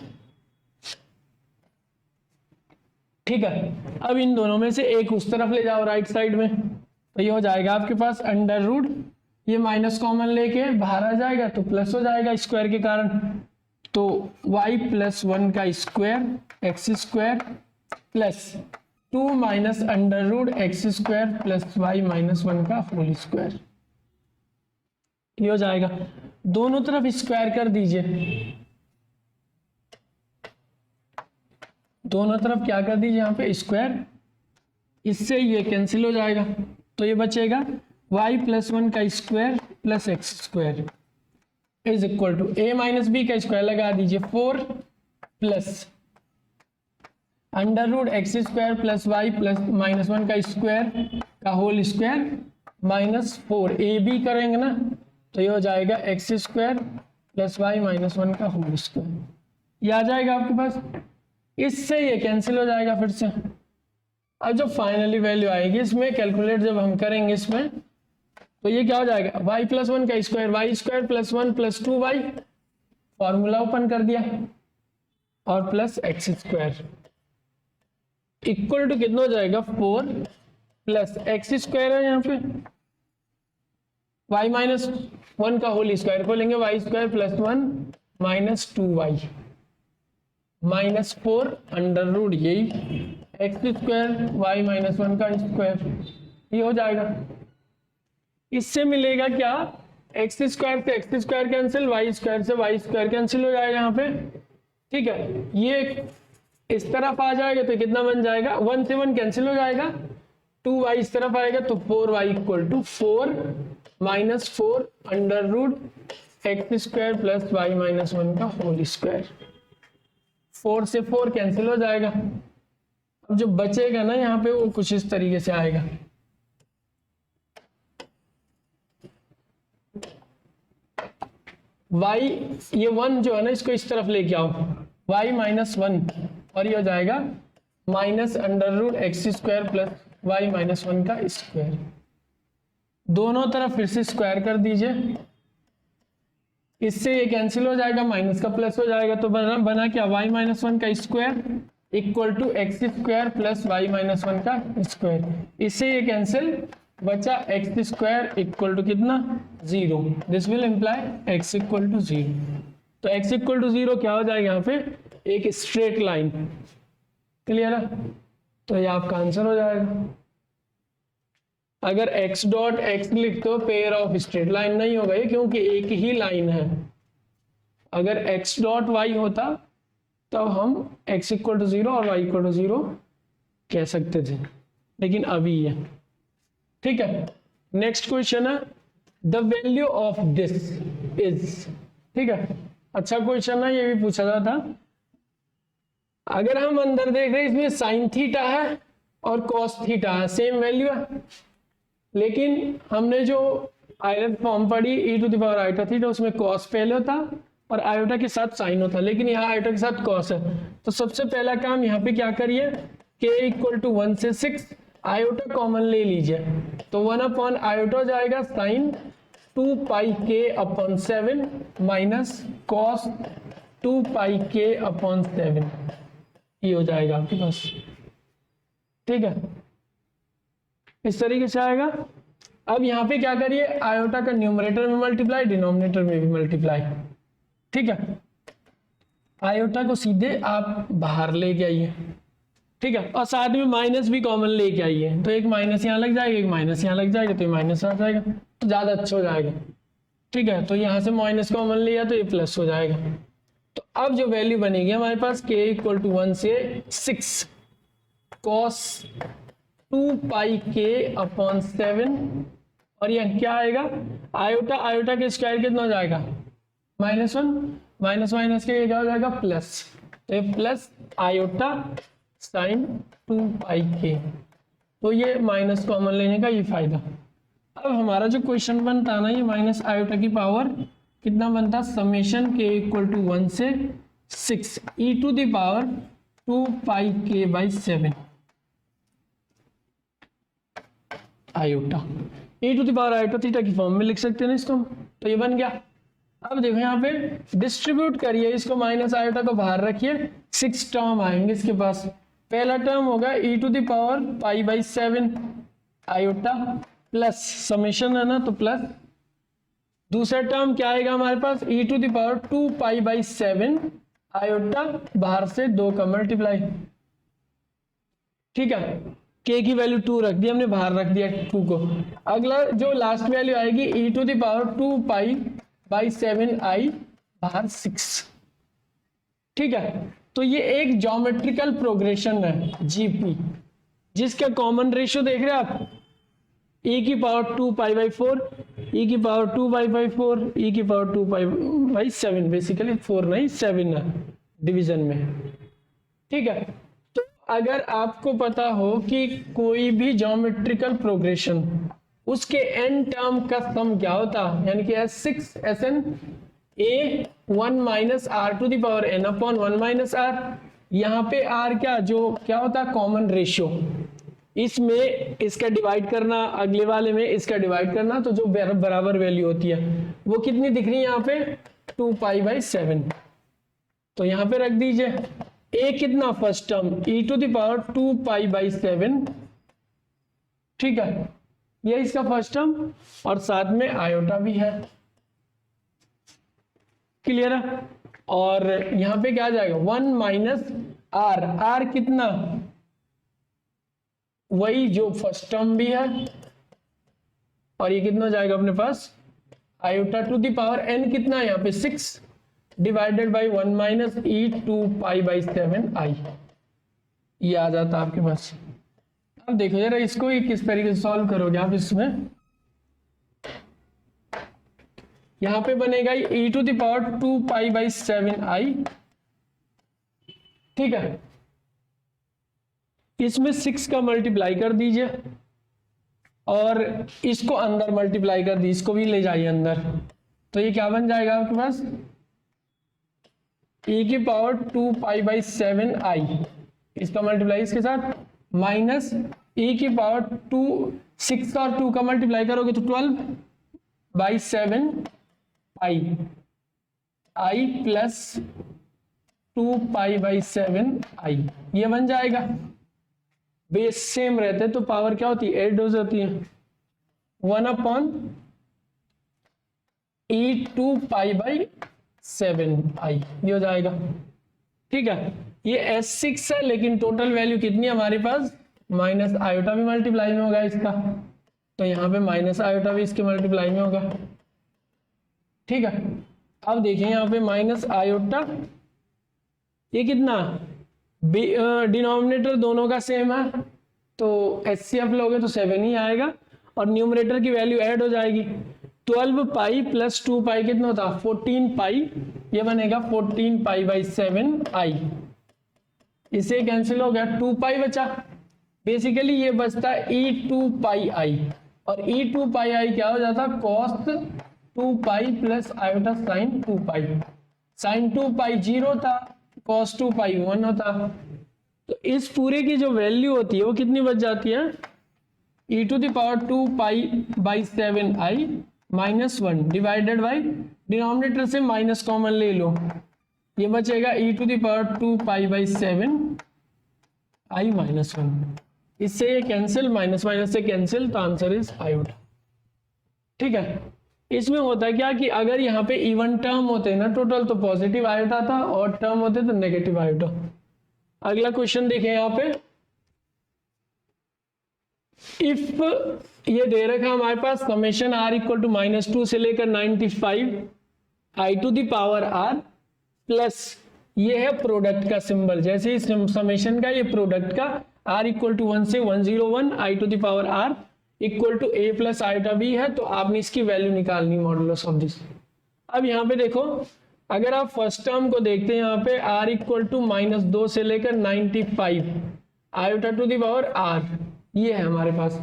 ठीक है। अब इन दोनों में से एक उस तरफ ले जाओ राइट साइड में, तो ये हो जाएगा आपके पास अंडर रूट, ये माइनस कॉमन लेके बाहर आ जाएगा तो प्लस हो जाएगा स्क्वायर के कारण, तो y प्लस 1 का square x square plus 2 minus under root x square plus y -1 का होल स्क्वायर, ये हो जाएगा। दोनों तरफ स्क्वायर कर दीजिए, दोनों तरफ क्या कर दीजिए यहाँ पे स्क्वायर, इससे ये कैंसिल हो जाएगा, तो ये बचेगा y प्लस 1 का square plus x square is equal to a minus b का स्क्वायर लगा दीजिए 4 plus under root x square plus y plus -1 का स्क्वायर का होल स्क्वायर -4 ए बी करेंगे ना, तो ये हो जाएगा x स्क्वायर प्लस y -1 का होल स्क्वायर, ये आ जाएगा आपके पास, इससे ये कैंसिल हो जाएगा फिर से। अब जो फाइनली वैल्यू आएगी इसमें कैलकुलेट जब हम करेंगे इसमें, तो ये क्या हो जाएगा, y प्लस 1 का square, y square plus 1 plus 2y, formula open कर दिया, और plus x square equal to कितना हो जाएगा 4 प्लस x स्क्वायर है यहाँ पे, y -1 का होल स्क्वायर को लेंगे, y square plus 1 minus 2y -4 under root यही एक्स स्क्वायर वाई माइनस 1 का स्क्वायर, ये हो जाएगा। इससे मिलेगा क्या, एक्स स्क्वायर से x square cancel, y square से वाई स्क्वायर कैंसिल हो जाएगा यहाँ पे। ठीक है, ये इस तरफ आ जाएगा तो कितना बन जाएगा, 1 से 1 कैंसिल हो जाएगा, 2y इस तरफ आएगा तो 4y equal to 4 minus 4 under root x square plus y minus 1 का होल स्क्वायर। 4 से 4 कैंसिल हो जाएगा। अब जो बचेगा ना यहाँ पे वो कुछ इस तरीके से आएगा, y ये 1 जो है ना इसको इस तरफ लेके आओ, y माइनस 1 और ये हो जाएगा minus under root x square plus y minus 1 का स्क्वायर। दोनों तरफ फिर से स्क्वायर कर दीजिए, इससे ये कैंसिल हो जाएगा, माइनस का प्लस हो जाएगा तो बना क्या, वाई माइनस 1 का square equal to x square plus y minus 1 का स्क्वायर। इससे ये कैंसिल, बचा एक्स स्क्वायर इक्वल टू कितना, 0। This will imply x equal to 0। तो एक्स इक्वल टू 0 क्या हो जाएगा यहाँ पे, एक स्ट्रेट लाइन। क्लियर है, तो ये आपका आंसर हो जाएगा। अगर x डॉट x लिख दो पेयर ऑफ स्ट्रेट लाइन नहीं होगा ये, क्योंकि एक ही लाइन है। अगर x डॉट y होता तो हम x इक्वल टू 0 और y इक्वल टू 0 कह सकते थे, लेकिन अभी ये ठीक है। नेक्स्ट क्वेश्चन है the value of this is, ठीक है, अच्छा क्वेश्चन है, ये भी पूछा जाता था। अगर हम अंदर देख रहे हैं इसमें साइन थीटा है और कॉस थीटा है, सेम वैल्यू है, लेकिन हमने जो आयत फॉर्म पढ़ी e to the power iota theta, उसमें कॉस पहले होता और आयोटा के साथ साइन होता, लेकिन यहाँ आयोटा के साथ कॉस है। तो सबसे पहला काम यहाँ पे क्या करिए, k इक्वल टू 1 से 6 आयोटा कॉमन ले लीजिए, तो 1 अपॉन आयोटा हो जाएगा sign 2 pi k upon 7 minus cos 2 pi k upon 7, ये हो जाएगा आपके पास। ठीक है, इस तरीके से आएगा। अब यहाँ पे क्या करिए, आयोटा का न्यूमरेटर में मल्टीप्लाई, डिनोमिनेटर में भी मल्टीप्लाई। ठीक है, आयोटा को सीधे आप बाहर लेके आइए, ठीक है, और साथ में माइनस भी कॉमन लेके आइए, तो एक माइनस यहाँ लग जाएगा, एक माइनस यहाँ लग जाएगा, तो ये माइनस आ जाएगा, तो ज्यादा अच्छा हो जाएगा। ठीक है, तो यहाँ से माइनस कॉमन लिया तो ये प्लस हो जाएगा। तो अब जो वैल्यू बनेगी हमारे पास k इक्वल टू 1 से 6 कॉस 2 पाई k अपॉन 7, और यह क्या आएगा, आयोटा, आयोटा के स्क्वायर कितना हो जाएगा, -1, माइनस माइनस के क्या हो जाएगा, प्लस, तो ये plus iota sign 2 pi k, तो ये माइनस कॉमन लेने का ये फायदा। अब हमारा जो क्वेश्चन बनता ना, ये माइनस आयोटा की पावर कितना बनता, समेशन k इक्वल टू 1 से 6 e to the power 2 pi k by 7 iota, e to the power iota theta की फॉर्म में लिख सकते हैं ना इसको, तो ये बन गया। अब देखो यहाँ पे डिस्ट्रीब्यूट करिए इसको, माइनस आयोटा को बाहर रखिए, 6 टर्म आएंगे इसके पास। पहला टर्म होगा e to the power pi by 7 iota plus summation है ना, तो प्लस, दूसरा टर्म क्या आएगा हमारे पास, e to the power 2 pi by 7 iota, बाहर से 2 का मल्टीप्लाई। ठीक है, k की वैल्यू 2 रख दी हमने, बाहर रख दिया 2 को। अगला जो लास्ट वैल्यू आएगी e to the power 2 pi by 7 i, बाहर 6। ठीक है, तो ये एक ज्योमेट्रिकल प्रोग्रेशन है जीपी, जिसका कॉमन रेशियो देख रहे हैं आप, e की पावर 2 पाई बाई 4, e की पावर 2 पाई बाई 4, e की पावर 2 पाई बाई 7, बेसिकली 4 नहीं 7 है डिवीजन में। ठीक है, तो अगर आपको पता हो कि कोई भी ज्योमेट्रिकल प्रोग्रेशन, उसके n टर्म का सम क्या होता, यानी कि S6 Sn a1 minus r to the power n upon 1 minus r, यहाँ पे r क्या होता है, कॉमन रेशियो, इसमें इसका डिवाइड करना, अगले वाले में इसका डिवाइड करना, तो जो बराबर वैल्यू होती है वो कितनी दिख रही है यहाँ पे, 2 पाई बाई 7, तो यहाँ पे रख दीजिए। a कितना, first term e to the power 2 pi by 7, ठीक है, ये इसका फर्स्ट टर्म, और साथ में आयोटा भी है। क्लियर है, और यहाँ पे क्या आ जाएगा, 1 माइनस आर, आर कितना, वही जो फर्स्ट टर्म भी है, और ये कितना हो जाएगा अपने पास iota to the power n कितना है यहाँ पे 6 डिवाइडेड बाई 1 माइनस e2π/7i, ये आ जाता आपके पास। अब देखो जरा इसको ये किस तरीके से सॉल्व करोगे आप। इसमें यहां पे बनेगा e2π/7i, ठीक है। इसमें 6 का मल्टीप्लाई कर दीजिए और इसको अंदर मल्टीप्लाई कर दीजिए, इसको भी ले जाइए अंदर, तो ये क्या बन जाएगा आपके पास e2π/7i, इसका मल्टीप्लाई इसके साथ माइनस e2, 6 और 2 का मल्टीप्लाई करोगे तो 12/7i i प्लस 2π/7i, ये बन जाएगा। बेस सेम रहते तो पावर क्या होती है ऐड हो जाती है, 1/e2π/7i, ये हो जाएगा, ठीक है। ये S6 है लेकिन टोटल वैल्यू कितनी है हमारे पास, माइनस आयोटा भी मल्टीप्लाई में होगा इसका, तो यहाँ पे माइनस आयोटा भी इसके मल्टीप्लाई में होगा, ठीक है। अब देखिए यहाँ पे माइनस आयोटा, ये कितना डिनोमिनेटर दोनों का सेम है तो HCF लोगे तो 7 ही आएगा, और न्यूमरेटर की वैल्यू ऐड हो जाएगी। 12π प्लस 2π कितना होता 14π, ये बनेगा 14π/7i, इसे कैंसिल हो गया, 2π बचा। बेसिकली ये बचता e2πi, और e2πi क्या हो जाता cos 2π plus iota sin 2π, sin 2π 0 था, cos 2π 1 होता, तो इस पूरे की जो वैल्यू होती है वो कितनी बच जाती है e2π/7i minus 1 divided by, denominator से माइनस कॉमन ले लो, ये बचेगा e2π/7i माइनस 1, इससे ये कैंसिल, माइनस माइनस से कैंसिल, तो आंसर इज आयोटा, ठीक है। इसमें होता है क्या कि अगर यहाँ पे इवन टर्म होते हैं ना टोटल तो पॉजिटिव आयोटा था, और टर्म होते तो नेगेटिव आयोटा। अगला क्वेश्चन देखें यहाँ पे, इफ ये दे रखा हमारे पास समेशन r इक्वल टू -2 से लेकर 95 i to the power r plus ये है प्रोडक्ट का सिंबल, जैसे इस समेशन का ये प्रोडक्ट का r इक्वल टू 1 से 101 i to the power r equal to a plus iota b है, तो आपने इसकी वैल्यू निकालनी मॉडुलस ऑफ दिस। अब यहाँ पे देखो अगर आप फर्स्ट टर्म को देखते हैं यहाँ पे r इक्वल टू -2 से लेकर 95 iota to the power r, ये है हमारे पास।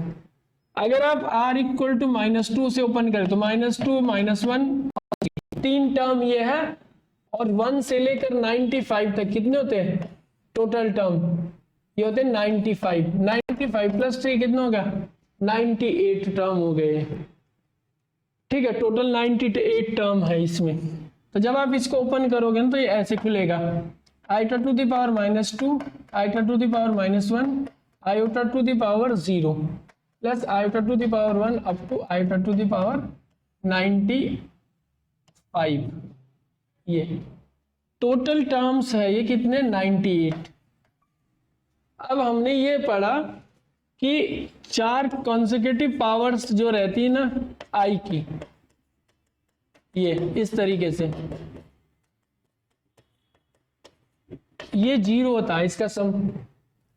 अगर आप r इक्वल टू -2 से ओपन करें तो -2 -1 तीन टर्म ये है, और 1 से लेकर 95 तक कितने होते हैं टोटल टर्म, ये होते हैं 95 प्लस 3 कितना होगा 98 टर्म हो गए, ठीक है। टोटल 98 टर्म है इसमें, तो जब आप इसको ओपन करोगे ना तो ये ऐसे खुलेगा, iota to the power -2 iota to the power -1 iota to the power 0 plus iota to the power 1 up to iota to the power 95, ये टोटल टर्म्स है, ये कितने 98। अब हमने ये पढ़ा कि 4 कॉन्सेक्यूटिव पावर्स जो रहती है ना आई की, ये इस तरीके से ये 0 होता है इसका सम।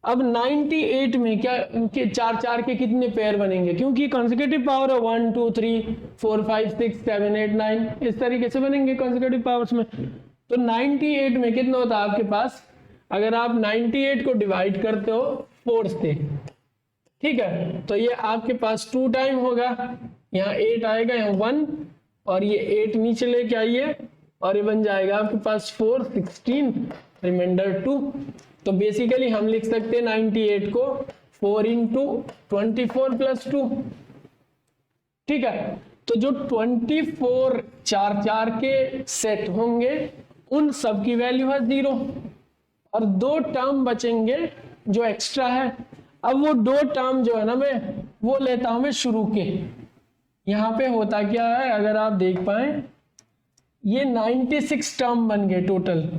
अब 98 में क्या के 4 के कितने पेयर बनेंगे, क्योंकि कॉन्सेक्यूटिव पावर है 1 2 3 4 5 6 7 8 9 इस तरीके से बनेंगे कॉन्सेक्यूटिव पावर्स में। तो 98 में कितना होता है आपके पास, अगर आप 98 को डिवाइड करते हो 4 से, ठीक है, तो ये आपके पास 2 टाइम होगा, यहाँ 8 आएगा, यहाँ 1 और ये 8 नीचे लेके आइए और ये बन जाएगा आपके पास 4 16 रिमाइंडर 2। तो बेसिकली हम लिख सकते हैं 98 को 4 इंटू 24 प्लस 2, ठीक है। तो जो 24 4 के सेट होंगे उन सब की वैल्यू है 0, और 2 टर्म बचेंगे जो एक्स्ट्रा है। अब वो 2 टर्म जो है ना मैं वो लेता हूं मैं शुरू के, यहाँ पे होता क्या है अगर आप देख पाए ये 96 टर्म बन गए टोटल,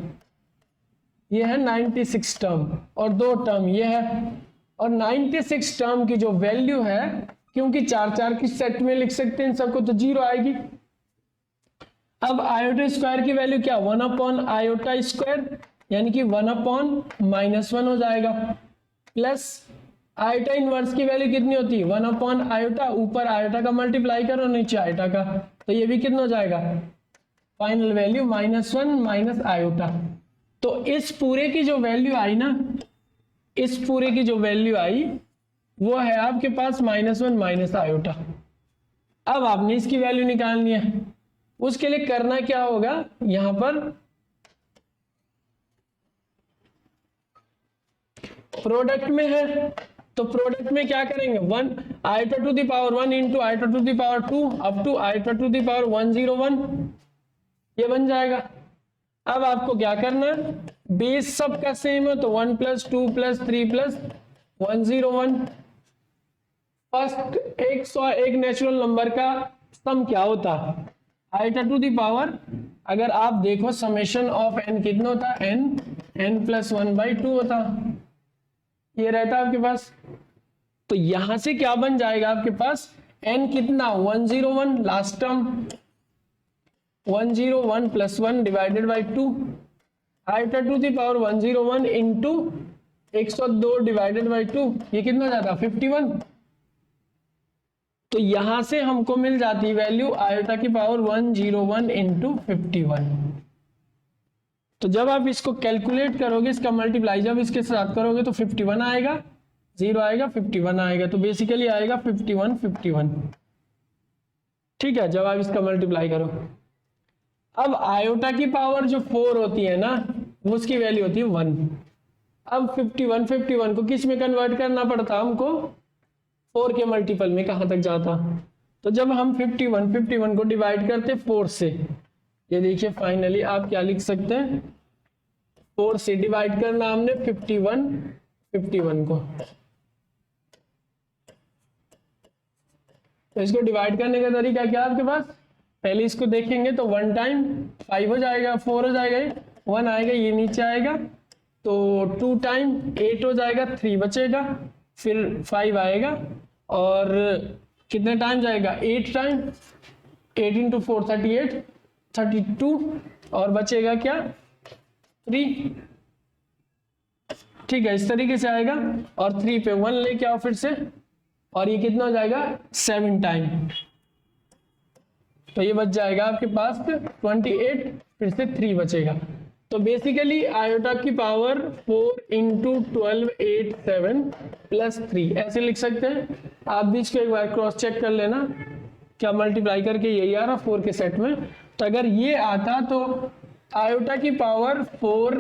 ये है 96 टर्म और 2 टर्म ये है, और 96 टर्म की जो वैल्यू है, क्योंकि 4 की सेट में लिख सकते हैं इन सबको, तो 0 आएगी। अब आयोटा स्क्वायर की वैल्यू क्या, 1 अपॉन आयोटा स्क्वायर, यानी कि 1 अपॉन -1 हो जाएगा, प्लस आयोटा इनवर्स की वैल्यू कितनी होती है, 1 अपॉन आयोटा, ऊपर आयोटा का मल्टीप्लाई करो नीचे आयोटा का, तो ये भी कितना हो जाएगा, फाइनल वैल्यू -1 माइनस आयोटा। तो इस पूरे की जो वैल्यू आई ना, इस पूरे की जो वैल्यू आई वो है आपके पास -1 माइनस आयोटा। अब आपने इसकी वैल्यू निकालनी है, उसके लिए करना क्या होगा, यहां पर प्रोडक्ट में है, तो प्रोडक्ट में क्या करेंगे, 1 iota to the power 1 into iota to the power 2 up to iota to the power 101, ये बन जाएगा। अब आपको क्या करना है, बेस सबका सेम है, तो 1 + 2 + 3 + 101। फर्स्ट एक नेचुरल नंबर का सम क्या होता है, आयोटा टू द पावर, अगर आप देखो समेशन ऑफ n कितना होता है, n + 1/2 होता, ये रहता है आपके पास। तो यहां से क्या बन जाएगा आपके पास, n कितना 101, last term 101 + 1 divided by 2, iota to the power 101 into 102 divided by 2, ये कितना हो जाता है 51। तो यहां से हमको मिल जाती वैल्यू आयोटा की पावर 101 इंटू 51। तो जब आप इसको कैलकुलेट करोगे, इसका मल्टीप्लाई जब इसके साथ करोगे तो 51 आएगा, 0 आएगा, 51 आएगा, तो बेसिकली आएगा 51। ठीक है, जब आप इसका मल्टीप्लाई करो। अब आयोटा की पावर जो 4 होती है ना, वो उसकी वैल्यू होती है 1। अब 51 को किस में कन्वर्ट करना पड़ता हमको, 4 के मल्टीपल में कहां तक जाता, तो जब हम 51 को डिवाइड करते 4 से, ये देखिए फाइनली आप क्या लिख सकते हैं, 4 से डिवाइड करना हमने 51 को, तो इसको डिवाइड करने का तरीका क्या है आपके पास, पहले इसको देखेंगे तो 1 टाइम 5 हो जाएगा, 4 हो जाएगा, 1 आएगा, ये नीचे आएगा, तो 2 टाइम 8 हो जाएगा, 3 बचेगा, फिर 5 आएगा, और कितने टाइम जाएगा, 8 टाइम, 8 × 4 38, 32, और बचेगा क्या 3। ठीक है, इस तरीके से आएगा, और 3 पे 1 लेके आओ फिर से, और ये कितना हो जाएगा 7 टाइम, तो ये बच जाएगा आपके पास 28, फिर से 3 बचेगा। तो बेसिकली आयोटा की पावर 4 × 12 8 7 + 3 ऐसे लिख सकते हैं। आप भी इसको एक बार क्रॉस चेक कर लेना, क्या मल्टीप्लाई करके यही आ रहा 4 के सेट में, तो अगर ये आता तो आयोटा की पावर 4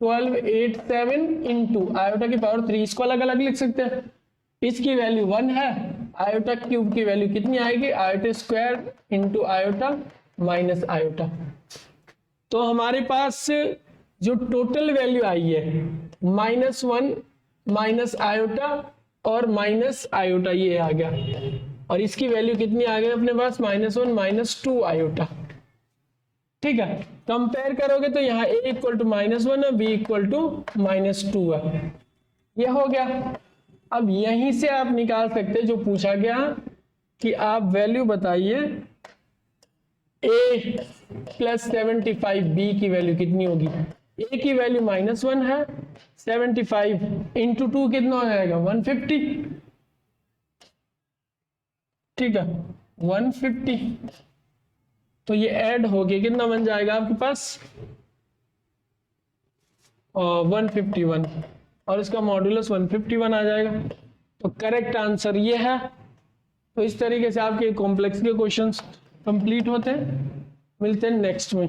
12 8 7 इंटू आयोटा की पावर 3, इसको अलग अलग लिख सकते हैं, इसकी वैल्यू 1 है, आयोटा क्यूब की वैल्यू कितनी आएगी, iota square into iota minus iota. तो हमारे पास जो टोटल वैल्यू आई है -1 माइनस आयोटा और माइनस आयोटा, ये आ गया, और इसकी वैल्यू कितनी आ गई अपने पास, -1 - 2 आयोटा। ठीक है, कंपेयर करोगे तो यहाँ a = -1 है, b = -2 है, ये हो गया। अब यहीं से आप निकाल सकते जो पूछा गया कि आप वैल्यू बताइए a + 75 b की वैल्यू कितनी होगी, a की वैल्यू -1 है, 75 × 2 कितना हो जाएगा 150। ठीक है, 150, तो ये ऐड हो गया, कितना बन जाएगा आपके पास 151, और इसका मॉड्यूलस 151 आ जाएगा। तो करेक्ट आंसर ये है। तो इस तरीके से आपके कॉम्प्लेक्स के क्वेश्चंस कंप्लीट होते हैं। मिलते हैं नेक्स्ट में।